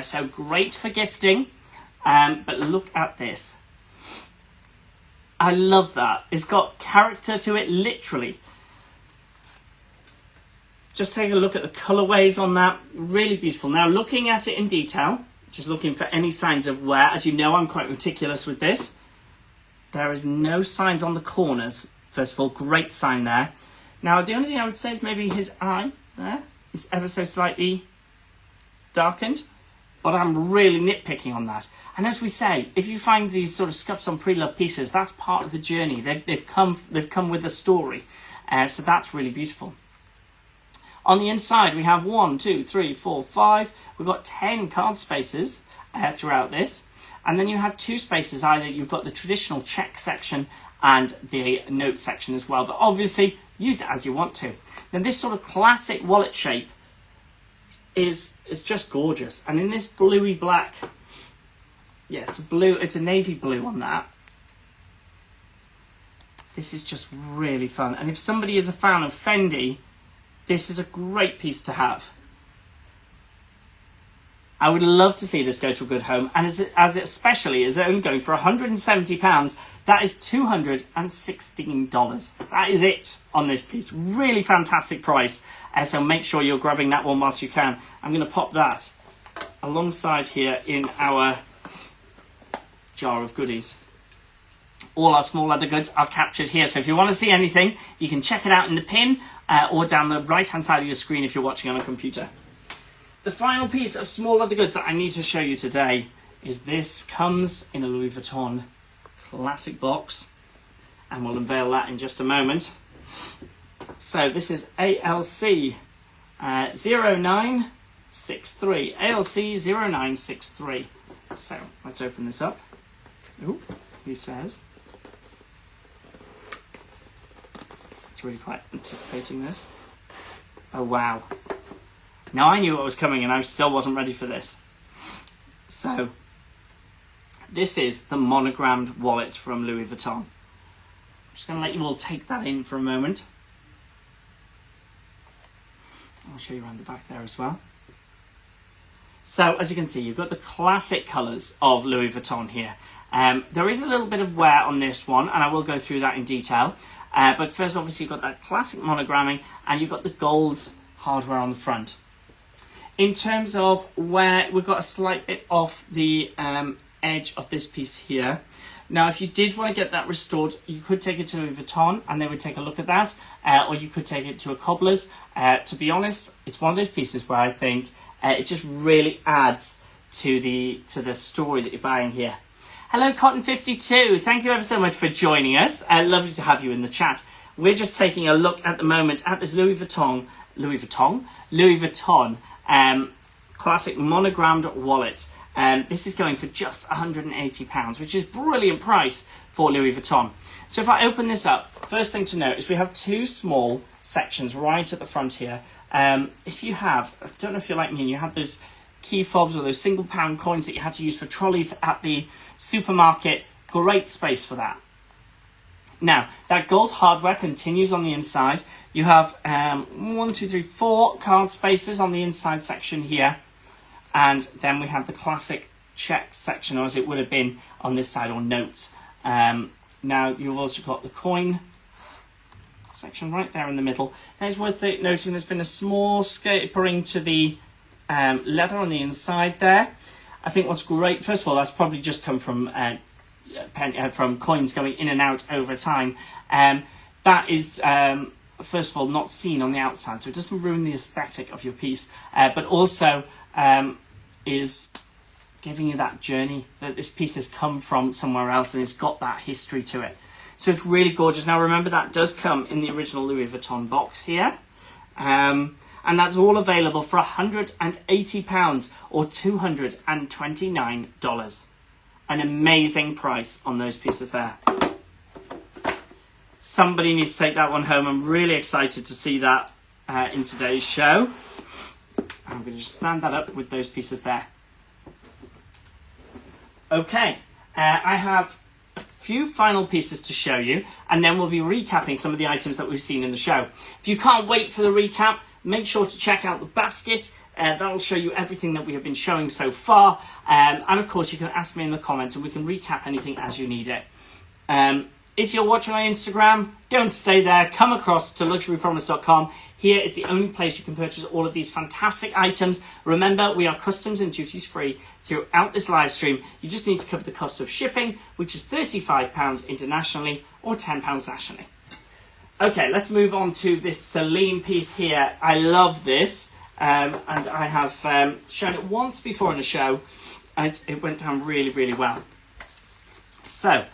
So great for gifting. But look at this. I love that. It's got character to it, literally. Just take a look at the colourways on that. Really beautiful. Now, looking at it in detail, just looking for any signs of wear. As you know, I'm quite meticulous with this. There is no signs on the corners. First of all, great sign there. Now, the only thing I would say is maybe his eye there is ever so slightly darkened, but I'm really nitpicking on that. And as we say, if you find these sort of scuffs on pre-loved pieces, that's part of the journey. They've come with a story, so that's really beautiful. On the inside, we have 1, 2, 3, 4, 5. We've got 10 card spaces throughout this. And then you have 2 spaces. Either you've got the traditional check section and the note section as well. But obviously, use it as you want to. Now, this sort of classic wallet shape is just gorgeous. And in this bluey black, yeah, it's a blue, it's a navy blue on that. This is just really fun. And if somebody is a fan of Fendi, this is a great piece to have. I would love to see this go to a good home, and as it especially is only going for £170, that is $216. That is it on this piece. Really fantastic price, so make sure you're grabbing that one whilst you can. I'm going to pop that alongside here in our jar of goodies. All our small leather goods are captured here, so if you want to see anything, you can check it out in the pin or down the right-hand side of your screen if you're watching on a computer. The final piece of small leather goods that I need to show you today is this. Comes in a Louis Vuitton classic box, and we'll unveil that in just a moment. So this is ALC 09 0963, ALC0963. So let's open this up. Ooh, he says. It's really quite anticipating this. Oh wow. Now I knew what was coming and I still wasn't ready for this. So, this is the monogrammed wallet from Louis Vuitton. I'm just going to let you all take that in for a moment. I'll show you around the back there as well. So, as you can see, you've got the classic colours of Louis Vuitton here. There is a little bit of wear on this one, and I will go through that in detail. But first, obviously, you've got that classic monogramming, and you've got the gold hardware on the front. In terms of where we've got a slight bit off the edge of this piece here. Now, if you did want to get that restored, you could take it to Louis Vuitton and they would take a look at that, or you could take it to a cobbler's. To be honest, it's one of those pieces where I think it just really adds to the story that you're buying here. Hello, Cotton52. Thank you ever so much for joining us. Lovely to have you in the chat. We're just taking a look at the moment at this Louis Vuitton classic monogrammed wallet. This is going for just £180, which is a brilliant price for Louis Vuitton. So if I open this up, first thing to note is we have two small sections right at the front here. If you have, I don't know if you're like me and you have those key fobs or those single pound coins that you had to use for trolleys at the supermarket, great space for that. Now, that gold hardware continues on the inside. You have 4 card spaces on the inside section here. And then we have the classic check section, or as it would have been on this side, or notes. Now, you've also got the coin section right there in the middle. Now, it's worth noting there's been a small scraping to the leather on the inside there. I think what's great, first of all, that's probably just come from coins going in and out over time. That is, first of all, not seen on the outside, so it doesn't ruin the aesthetic of your piece, but also is giving you that journey that this piece has come from somewhere else and it's got that history to it. So it's really gorgeous. Now remember, that does come in the original Louis Vuitton box here. And that's all available for £180 or $229. An amazing price on those pieces there. Somebody needs to take that one home. I'm really excited to see that in today's show. I'm going to just stand that up with those pieces there. Okay, I have a few final pieces to show you, and then we'll be recapping some of the items that we've seen in the show. If you can't wait for the recap, make sure to check out the basket. That'll show you everything that we have been showing so far. And of course, you can ask me in the comments and we can recap anything as you need it. If you're watching on Instagram, don't stay there. Come across to luxurypromise.com. Here is the only place you can purchase all of these fantastic items. Remember, we are customs and duties free throughout this live stream. You just need to cover the cost of shipping, which is £35 internationally or £10 nationally. Okay, let's move on to this Celine piece here. I love this. And I have shown it once before in the show, and it went down really, really well. So,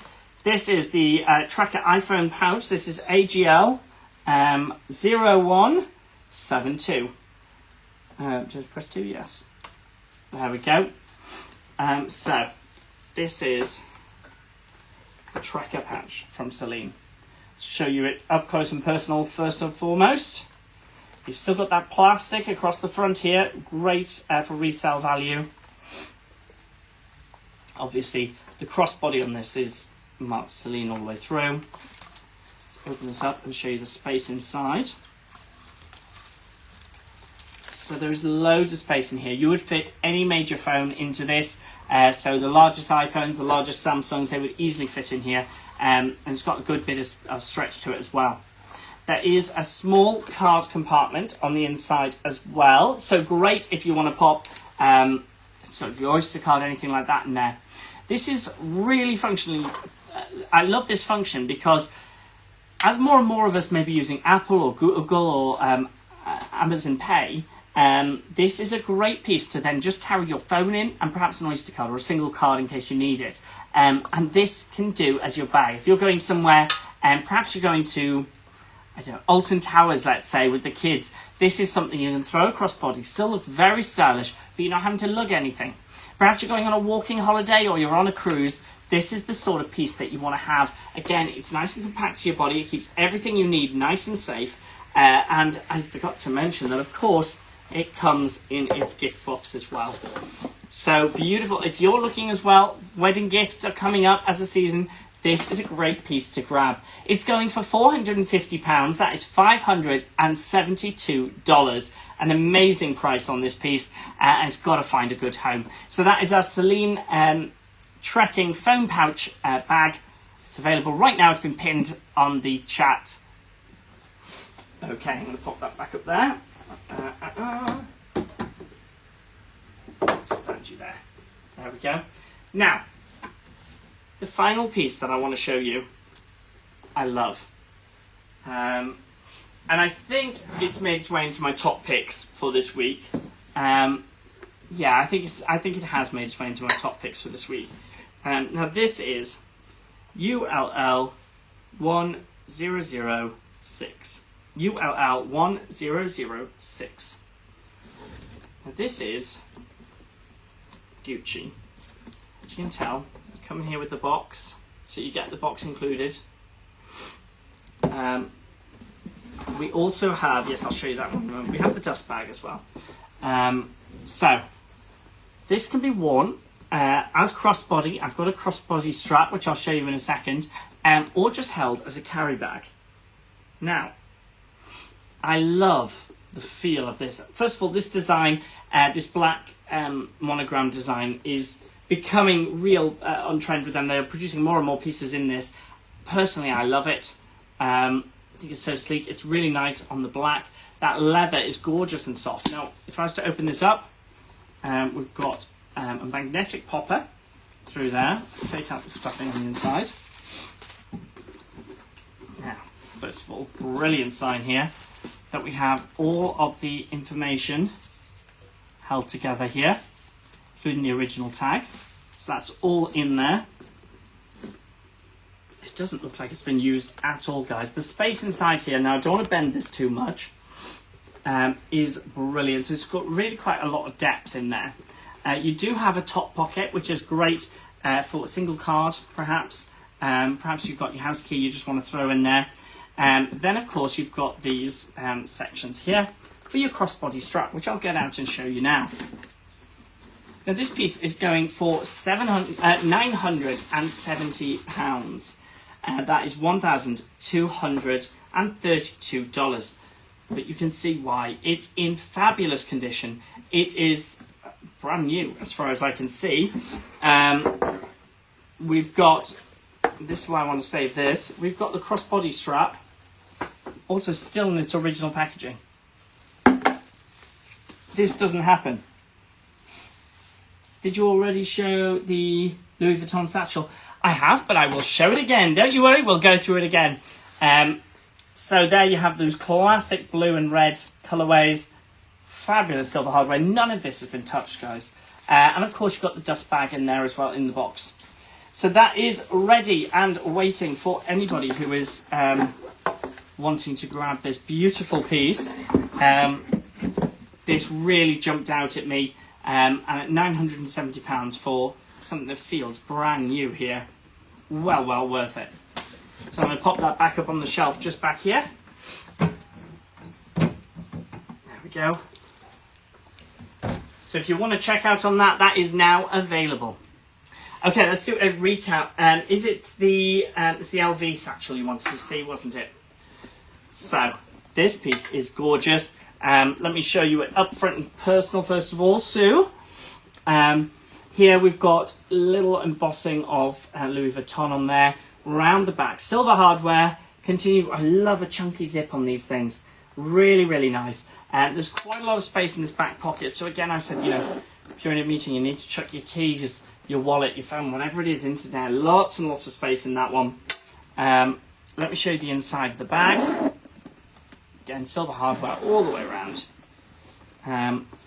this is the Tracker iPhone pouch. This is AGL 0172. Just press 2, yes. There we go. So, this is the Tracker pouch from Celine. Show you it up close and personal first and foremost. You've still got that plastic across the front here, great for resale value. Obviously, the crossbody on this is marked Celine all the way through. Let's open this up and show you the space inside. So there's loads of space in here. You would fit any major phone into this. So the largest iPhones, the largest Samsungs, they would easily fit in here. And it's got a good bit of stretch to it as well. There is a small card compartment on the inside as well. So great if you want to pop sort of your Oyster card, anything like that in there. This is really functionally, I love this function because as more and more of us may be using Apple or Google or Amazon Pay, this is a great piece to then just carry your phone in and perhaps an Oyster card or a single card in case you need it. And this can do as your bag. If you're going somewhere and perhaps you're going to I don't know, Alton Towers, let's say, with the kids. This is something you can throw across body, still look very stylish, but you're not having to lug anything. Perhaps you're going on a walking holiday or you're on a cruise. This is the sort of piece that you want to have. Again, it's nice and compact to your body. It keeps everything you need nice and safe. And I forgot to mention that, of course, it comes in its gift box as well. So beautiful. If you're looking as well, wedding gifts are coming up as a season. This is a great piece to grab. It's going for £450. That is $572. An amazing price on this piece, and it's got to find a good home. So that is our Celine trekking foam pouch bag. It's available right now. It's been pinned on the chat. Okay, I'm going to pop that back up there. Stand you there. There we go. Now, the final piece that I want to show you, I love. And I think it's made its way into my top picks for this week. Yeah, I think it has made its way into my top picks for this week. Now this is ULL 1006. ULL 1006. Now this is Gucci. As you can tell, come in here with the box, so you get the box included. We also have, yes, I'll show you that one. We have the dust bag as well. So this can be worn as crossbody. I've got a crossbody strap, which I'll show you in a second, or just held as a carry bag. Now, I love the feel of this. First of all, this design, this black monogram design, is becoming real on trend with them. They're producing more and more pieces in this. Personally, I love it. I think it's so sleek. It's really nice on the black. That leather is gorgeous and soft. Now, if I was to open this up, we've got a magnetic popper through there. Let's take out the stuffing on the inside. Now, first of all, brilliant sign here that we have all of the information held together here, including the original tag. So that's all in there. It doesn't look like it's been used at all, guys. The space inside here, now I don't want to bend this too much, is brilliant. So it's got really quite a lot of depth in there. You do have a top pocket, which is great for a single card, perhaps. Perhaps you've got your house key you just want to throw in there. Then, of course, you've got these sections here for your crossbody strap, which I'll get out and show you now. Now, this piece is going for £970. That is $1,232. But you can see why. It's in fabulous condition. It is brand new, as far as I can see. We've got, this is why I want to save this, we've got the crossbody strap, also still in its original packaging. This doesn't happen. Did you already show the Louis Vuitton satchel? I have, but I will show it again. Don't you worry, we'll go through it again. So there you have those classic blue and red colourways. Fabulous silver hardware. None of this has been touched, guys. And of course, you've got the dust bag in there as well in the box. So that is ready and waiting for anybody who is wanting to grab this beautiful piece. This really jumped out at me. And at £970 for something that feels brand new here. Well worth it. So I'm going to pop that back up on the shelf just back here. There we go. So if you want to check out on that, that is now available. Okay, let's do a recap. It's the LV satchel you wanted to see, wasn't it? So this piece is gorgeous. Let me show you it up front and personal first of all, Sue. Here we've got little embossing of Louis Vuitton on there. Round the back, silver hardware. Continue. I love a chunky zip on these things. Really nice. There's quite a lot of space in this back pocket. So again, I said, you know, if you're in a meeting, you need to chuck your keys, your wallet, your phone, whatever it is into there. Lots and lots of space in that one. Let me show you the inside of the bag. Again, silver hardware all the way around.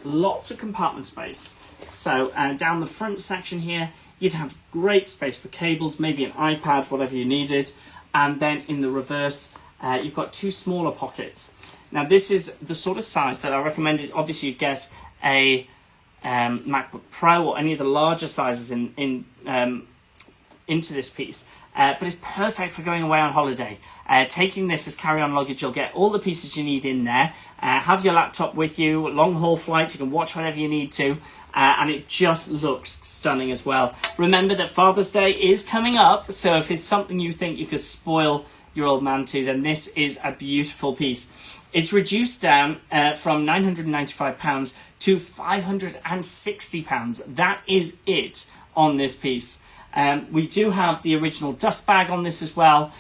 Lots of compartment space. So down the front section here, you'd have great space for cables, maybe an iPad, whatever you needed. And then in the reverse, you've got two smaller pockets. Now this is the sort of size that I recommended. Obviously you get a MacBook Pro or any of the larger sizes into this piece. But it's perfect for going away on holiday. Taking this as carry-on luggage, you'll get all the pieces you need in there. Have your laptop with you, long-haul flights, you can watch whatever you need to. And it just looks stunning as well. Remember that Father's Day is coming up, so if it's something you think you could spoil your old man to, then this is a beautiful piece. It's reduced down from £995 to £560. That is it on this piece. We do have the original dust bag on this as well,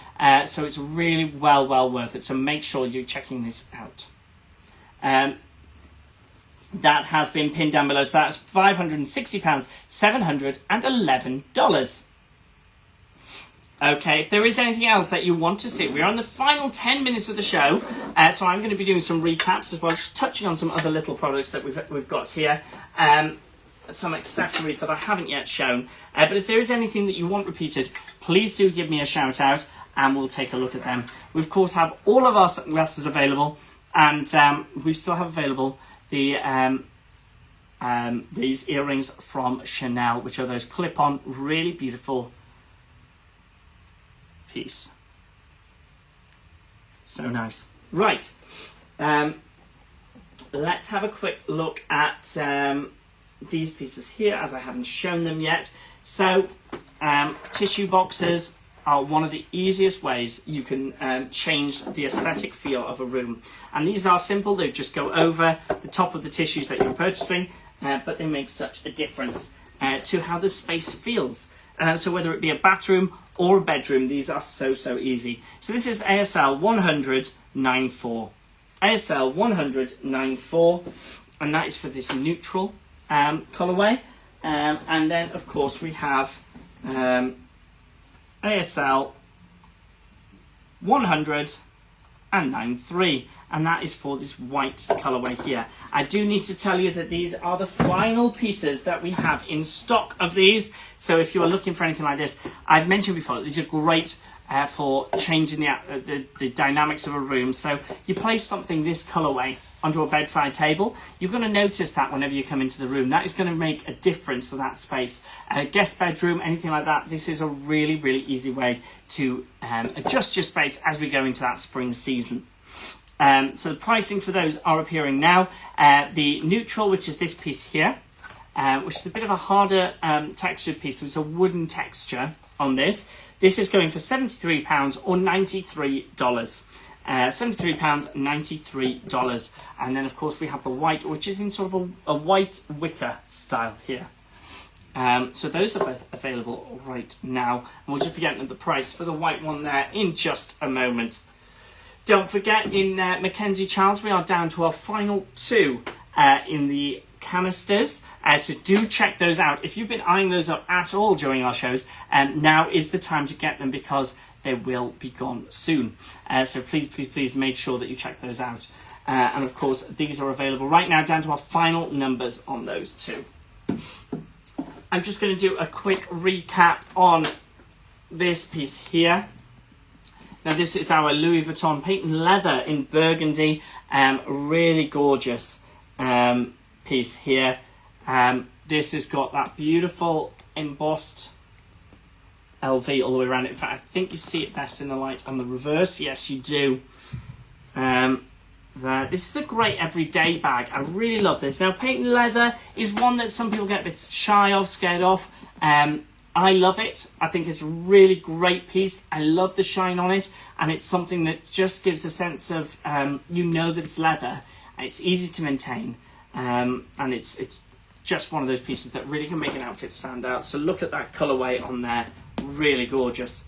so it's really well worth it. So make sure you're checking this out. That has been pinned down below, so that's £560, $711. Okay, if there is anything else that you want to see, we're on the final 10 minutes of the show, so I'm going to be doing some recaps as well, just touching on some other little products that we've got here, some accessories that I haven't yet shown. But if there is anything that you want repeated, please do give me a shout out, and we'll take a look at them. We of course have all of our sunglasses available, and we still have available the these earrings from Chanel, which are those clip-on, really beautiful piece. So nice. Right, let's have a quick look at these pieces here, as I haven't shown them yet. So tissue boxes are one of the easiest ways you can change the aesthetic feel of a room. And these are simple, they just go over the top of the tissues that you're purchasing, but they make such a difference to how the space feels. So whether it be a bathroom or a bedroom, these are so easy. So this is ASL 100-94. ASL 100-94, and that is for this neutral colourway. And then of course we have ASL 100-93, and that is for this white colourway here. I do need to tell you that these are the final pieces that we have in stock of these, so if you are looking for anything like this, I've mentioned before, these are great for changing the dynamics of a room. So you place something this colourway onto a bedside table, you're going to notice that whenever you come into the room. That is going to make a difference to that space. Guest bedroom, anything like that, this is a really easy way to adjust your space as we go into that spring season. So the pricing for those are appearing now. The neutral, which is this piece here, which is a bit of a harder textured piece, so it's a wooden texture on this. This is going for £73 or $93. £73, $93. And then of course we have the white, which is in sort of a white wicker style here. So those are both available right now, and we'll just be getting the price for the white one there in just a moment. Don't forget, in Mackenzie Childs we are down to our final two in the canisters, so do check those out. If you've been eyeing those up at all during our shows, now is the time to get them, because they will be gone soon. So please make sure that you check those out. And of course, these are available right now, down to our final numbers on those two. I'm just going to do a quick recap on this piece here. Now this is our Louis Vuitton patent leather in burgundy, really gorgeous piece here. This has got that beautiful embossed LV all the way around it. In fact, I think you see it best in the light on the reverse. Yes, you do. This is a great everyday bag. I really love this. Now, patent leather is one that some people get a bit shy of, scared of. I love it. I think it's a really great piece. I love the shine on it, and it's something that just gives a sense of, you know that it's leather. It's easy to maintain, and it's just one of those pieces that really can make an outfit stand out. So look at that colourway on there. Really gorgeous.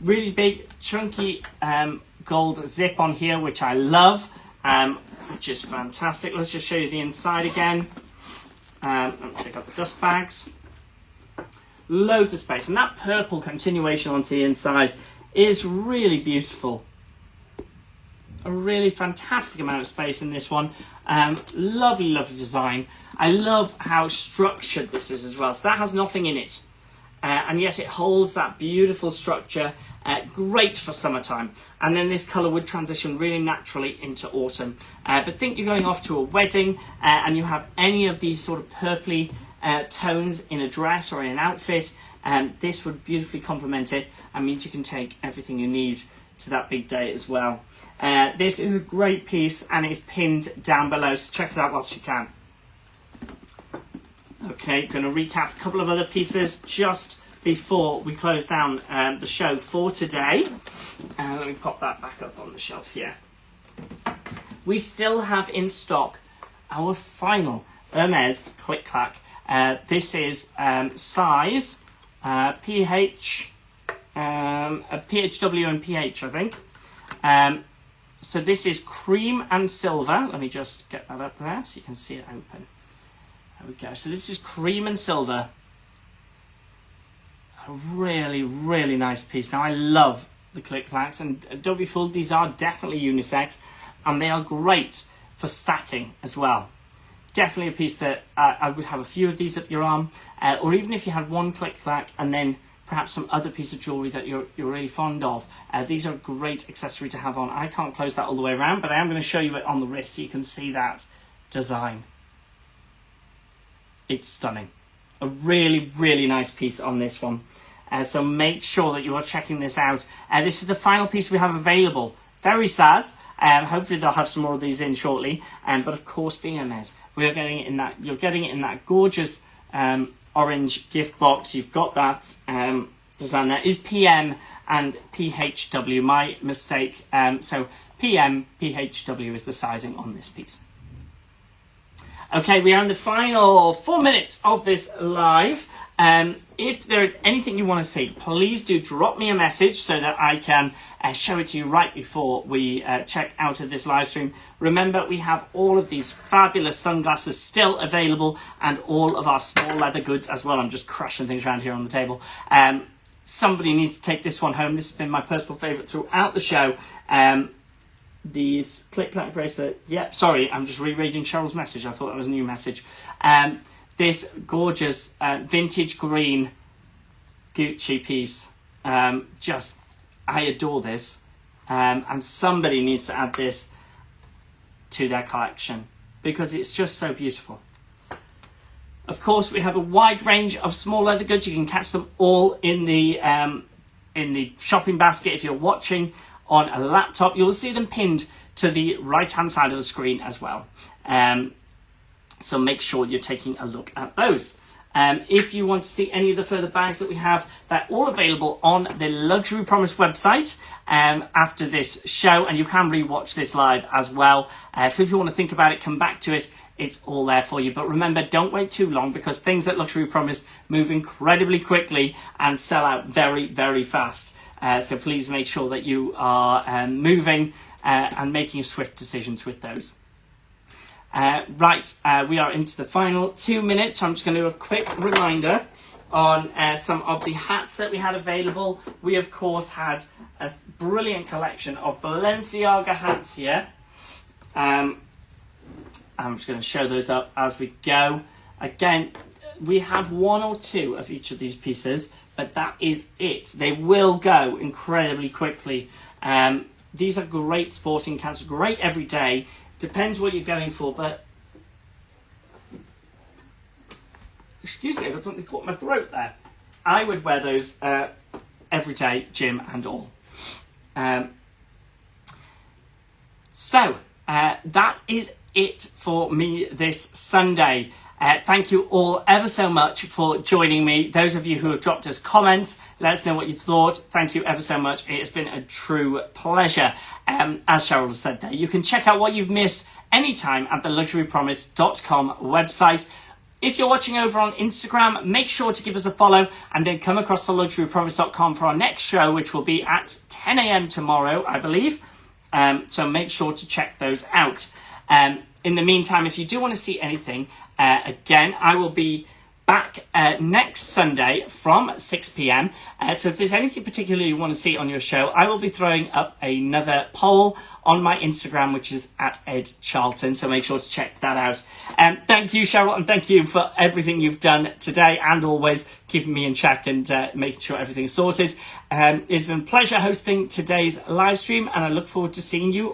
Really big, chunky gold zip on here, which I love, which is fantastic. Let's just show you the inside again. Let me take out the dust bags. Loads of space, and that purple continuation onto the inside is really beautiful. A really fantastic amount of space in this one. Lovely design. I love how structured this is as well. So that has nothing in it. and yet it holds that beautiful structure. Great for summertime. And then this colour would transition really naturally into autumn. But think you're going off to a wedding and you have any of these sort of purpley tones in a dress or in an outfit, this would beautifully complement it and means you can take everything you need to that big day as well. This is a great piece and it's pinned down below, so check it out whilst you can. Okay, going to recap a couple of other pieces just before we close down the show for today. Let me pop that back up on the shelf here. We still have in stock our final Hermes Click Clack. This is size PH, PHW and PH, I think. So this is cream and silver. Let me just get that up there so you can see it open. There we go. So this is cream and silver. A really, really nice piece. Now I love the Click Clacks, and don't be fooled, these are definitely unisex, and they are great for stacking as well. Definitely a piece that I would have a few of these up your arm, or even if you had one Click Clack and then perhaps some other piece of jewellery that you're really fond of. These are a great accessory to have on. I can't close that all the way around, but I am going to show you it on the wrist so you can see that design. It's stunning. A really, really nice piece on this one. So make sure that you are checking this out. This is the final piece we have available. Very sad. Hopefully they'll have some more of these in shortly. But of course, being Hermes, we are getting it in that. You're getting it in that gorgeous orange gift box. You've got that design there. Is PM and PHW. My mistake. So PM, PHW is the sizing on this piece. Okay, we are in the final 4 minutes of this live. If there is anything you want to see, please do drop me a message so that I can show it to you right before we check out of this live stream. Remember, we have all of these fabulous sunglasses still available and all of our small leather goods as well. I'm just crashing things around here on the table. Somebody needs to take this one home. This has been my personal favourite throughout the show. These Click Clack bracelet. Yep, sorry, I'm just rereading Cheryl's message. I thought that was a new message. This gorgeous vintage green Gucci piece. I adore this. And somebody needs to add this to their collection because it's just so beautiful. Of course, we have a wide range of small leather goods. You can catch them all in the shopping basket. If you're watching on a laptop, you'll see them pinned to the right-hand side of the screen as well. So make sure you're taking a look at those. If you want to see any of the further bags that we have, they're all available on the Luxury Promise website after this show, and you can rewatch this live as well. So if you want to think about it, come back to it. It's all there for you. But remember, don't wait too long because things at Luxury Promise move incredibly quickly and sell out very, very fast. So please make sure that you are moving and making swift decisions with those. We are into the final 2 minutes. So I'm just going to do a quick reminder on some of the hats that we had available. We, of course, had a brilliant collection of Balenciaga hats here. I'm just going to show those up as we go. Again, we have one or two of each of these pieces, but that is it. They will go incredibly quickly. These are great sporting caps, great every day. Depends what you're going for, but excuse me, I got something caught in my throat there. I would wear those every day, gym and all. So that is it for me this Sunday. Thank you all ever so much for joining me. Those of you who have dropped us comments, let us know what you thought. Thank you ever so much. It has been a true pleasure. As Cheryl said there, you can check out what you've missed anytime at the luxurypromise.com website. If you're watching over on Instagram, make sure to give us a follow and then come across to luxurypromise.com for our next show, which will be at 10 a.m. tomorrow, I believe. So make sure to check those out. In the meantime, if you do want to see anything, again, I will be back next Sunday from 6 p.m. So if there's anything particular you want to see on your show, I will be throwing up another poll on my Instagram, which is at Ed Charlton. So make sure to check that out. Thank you, Cheryl, and thank you for everything you've done today and always keeping me in check and making sure everything's sorted. It's been a pleasure hosting today's live stream, and I look forward to seeing you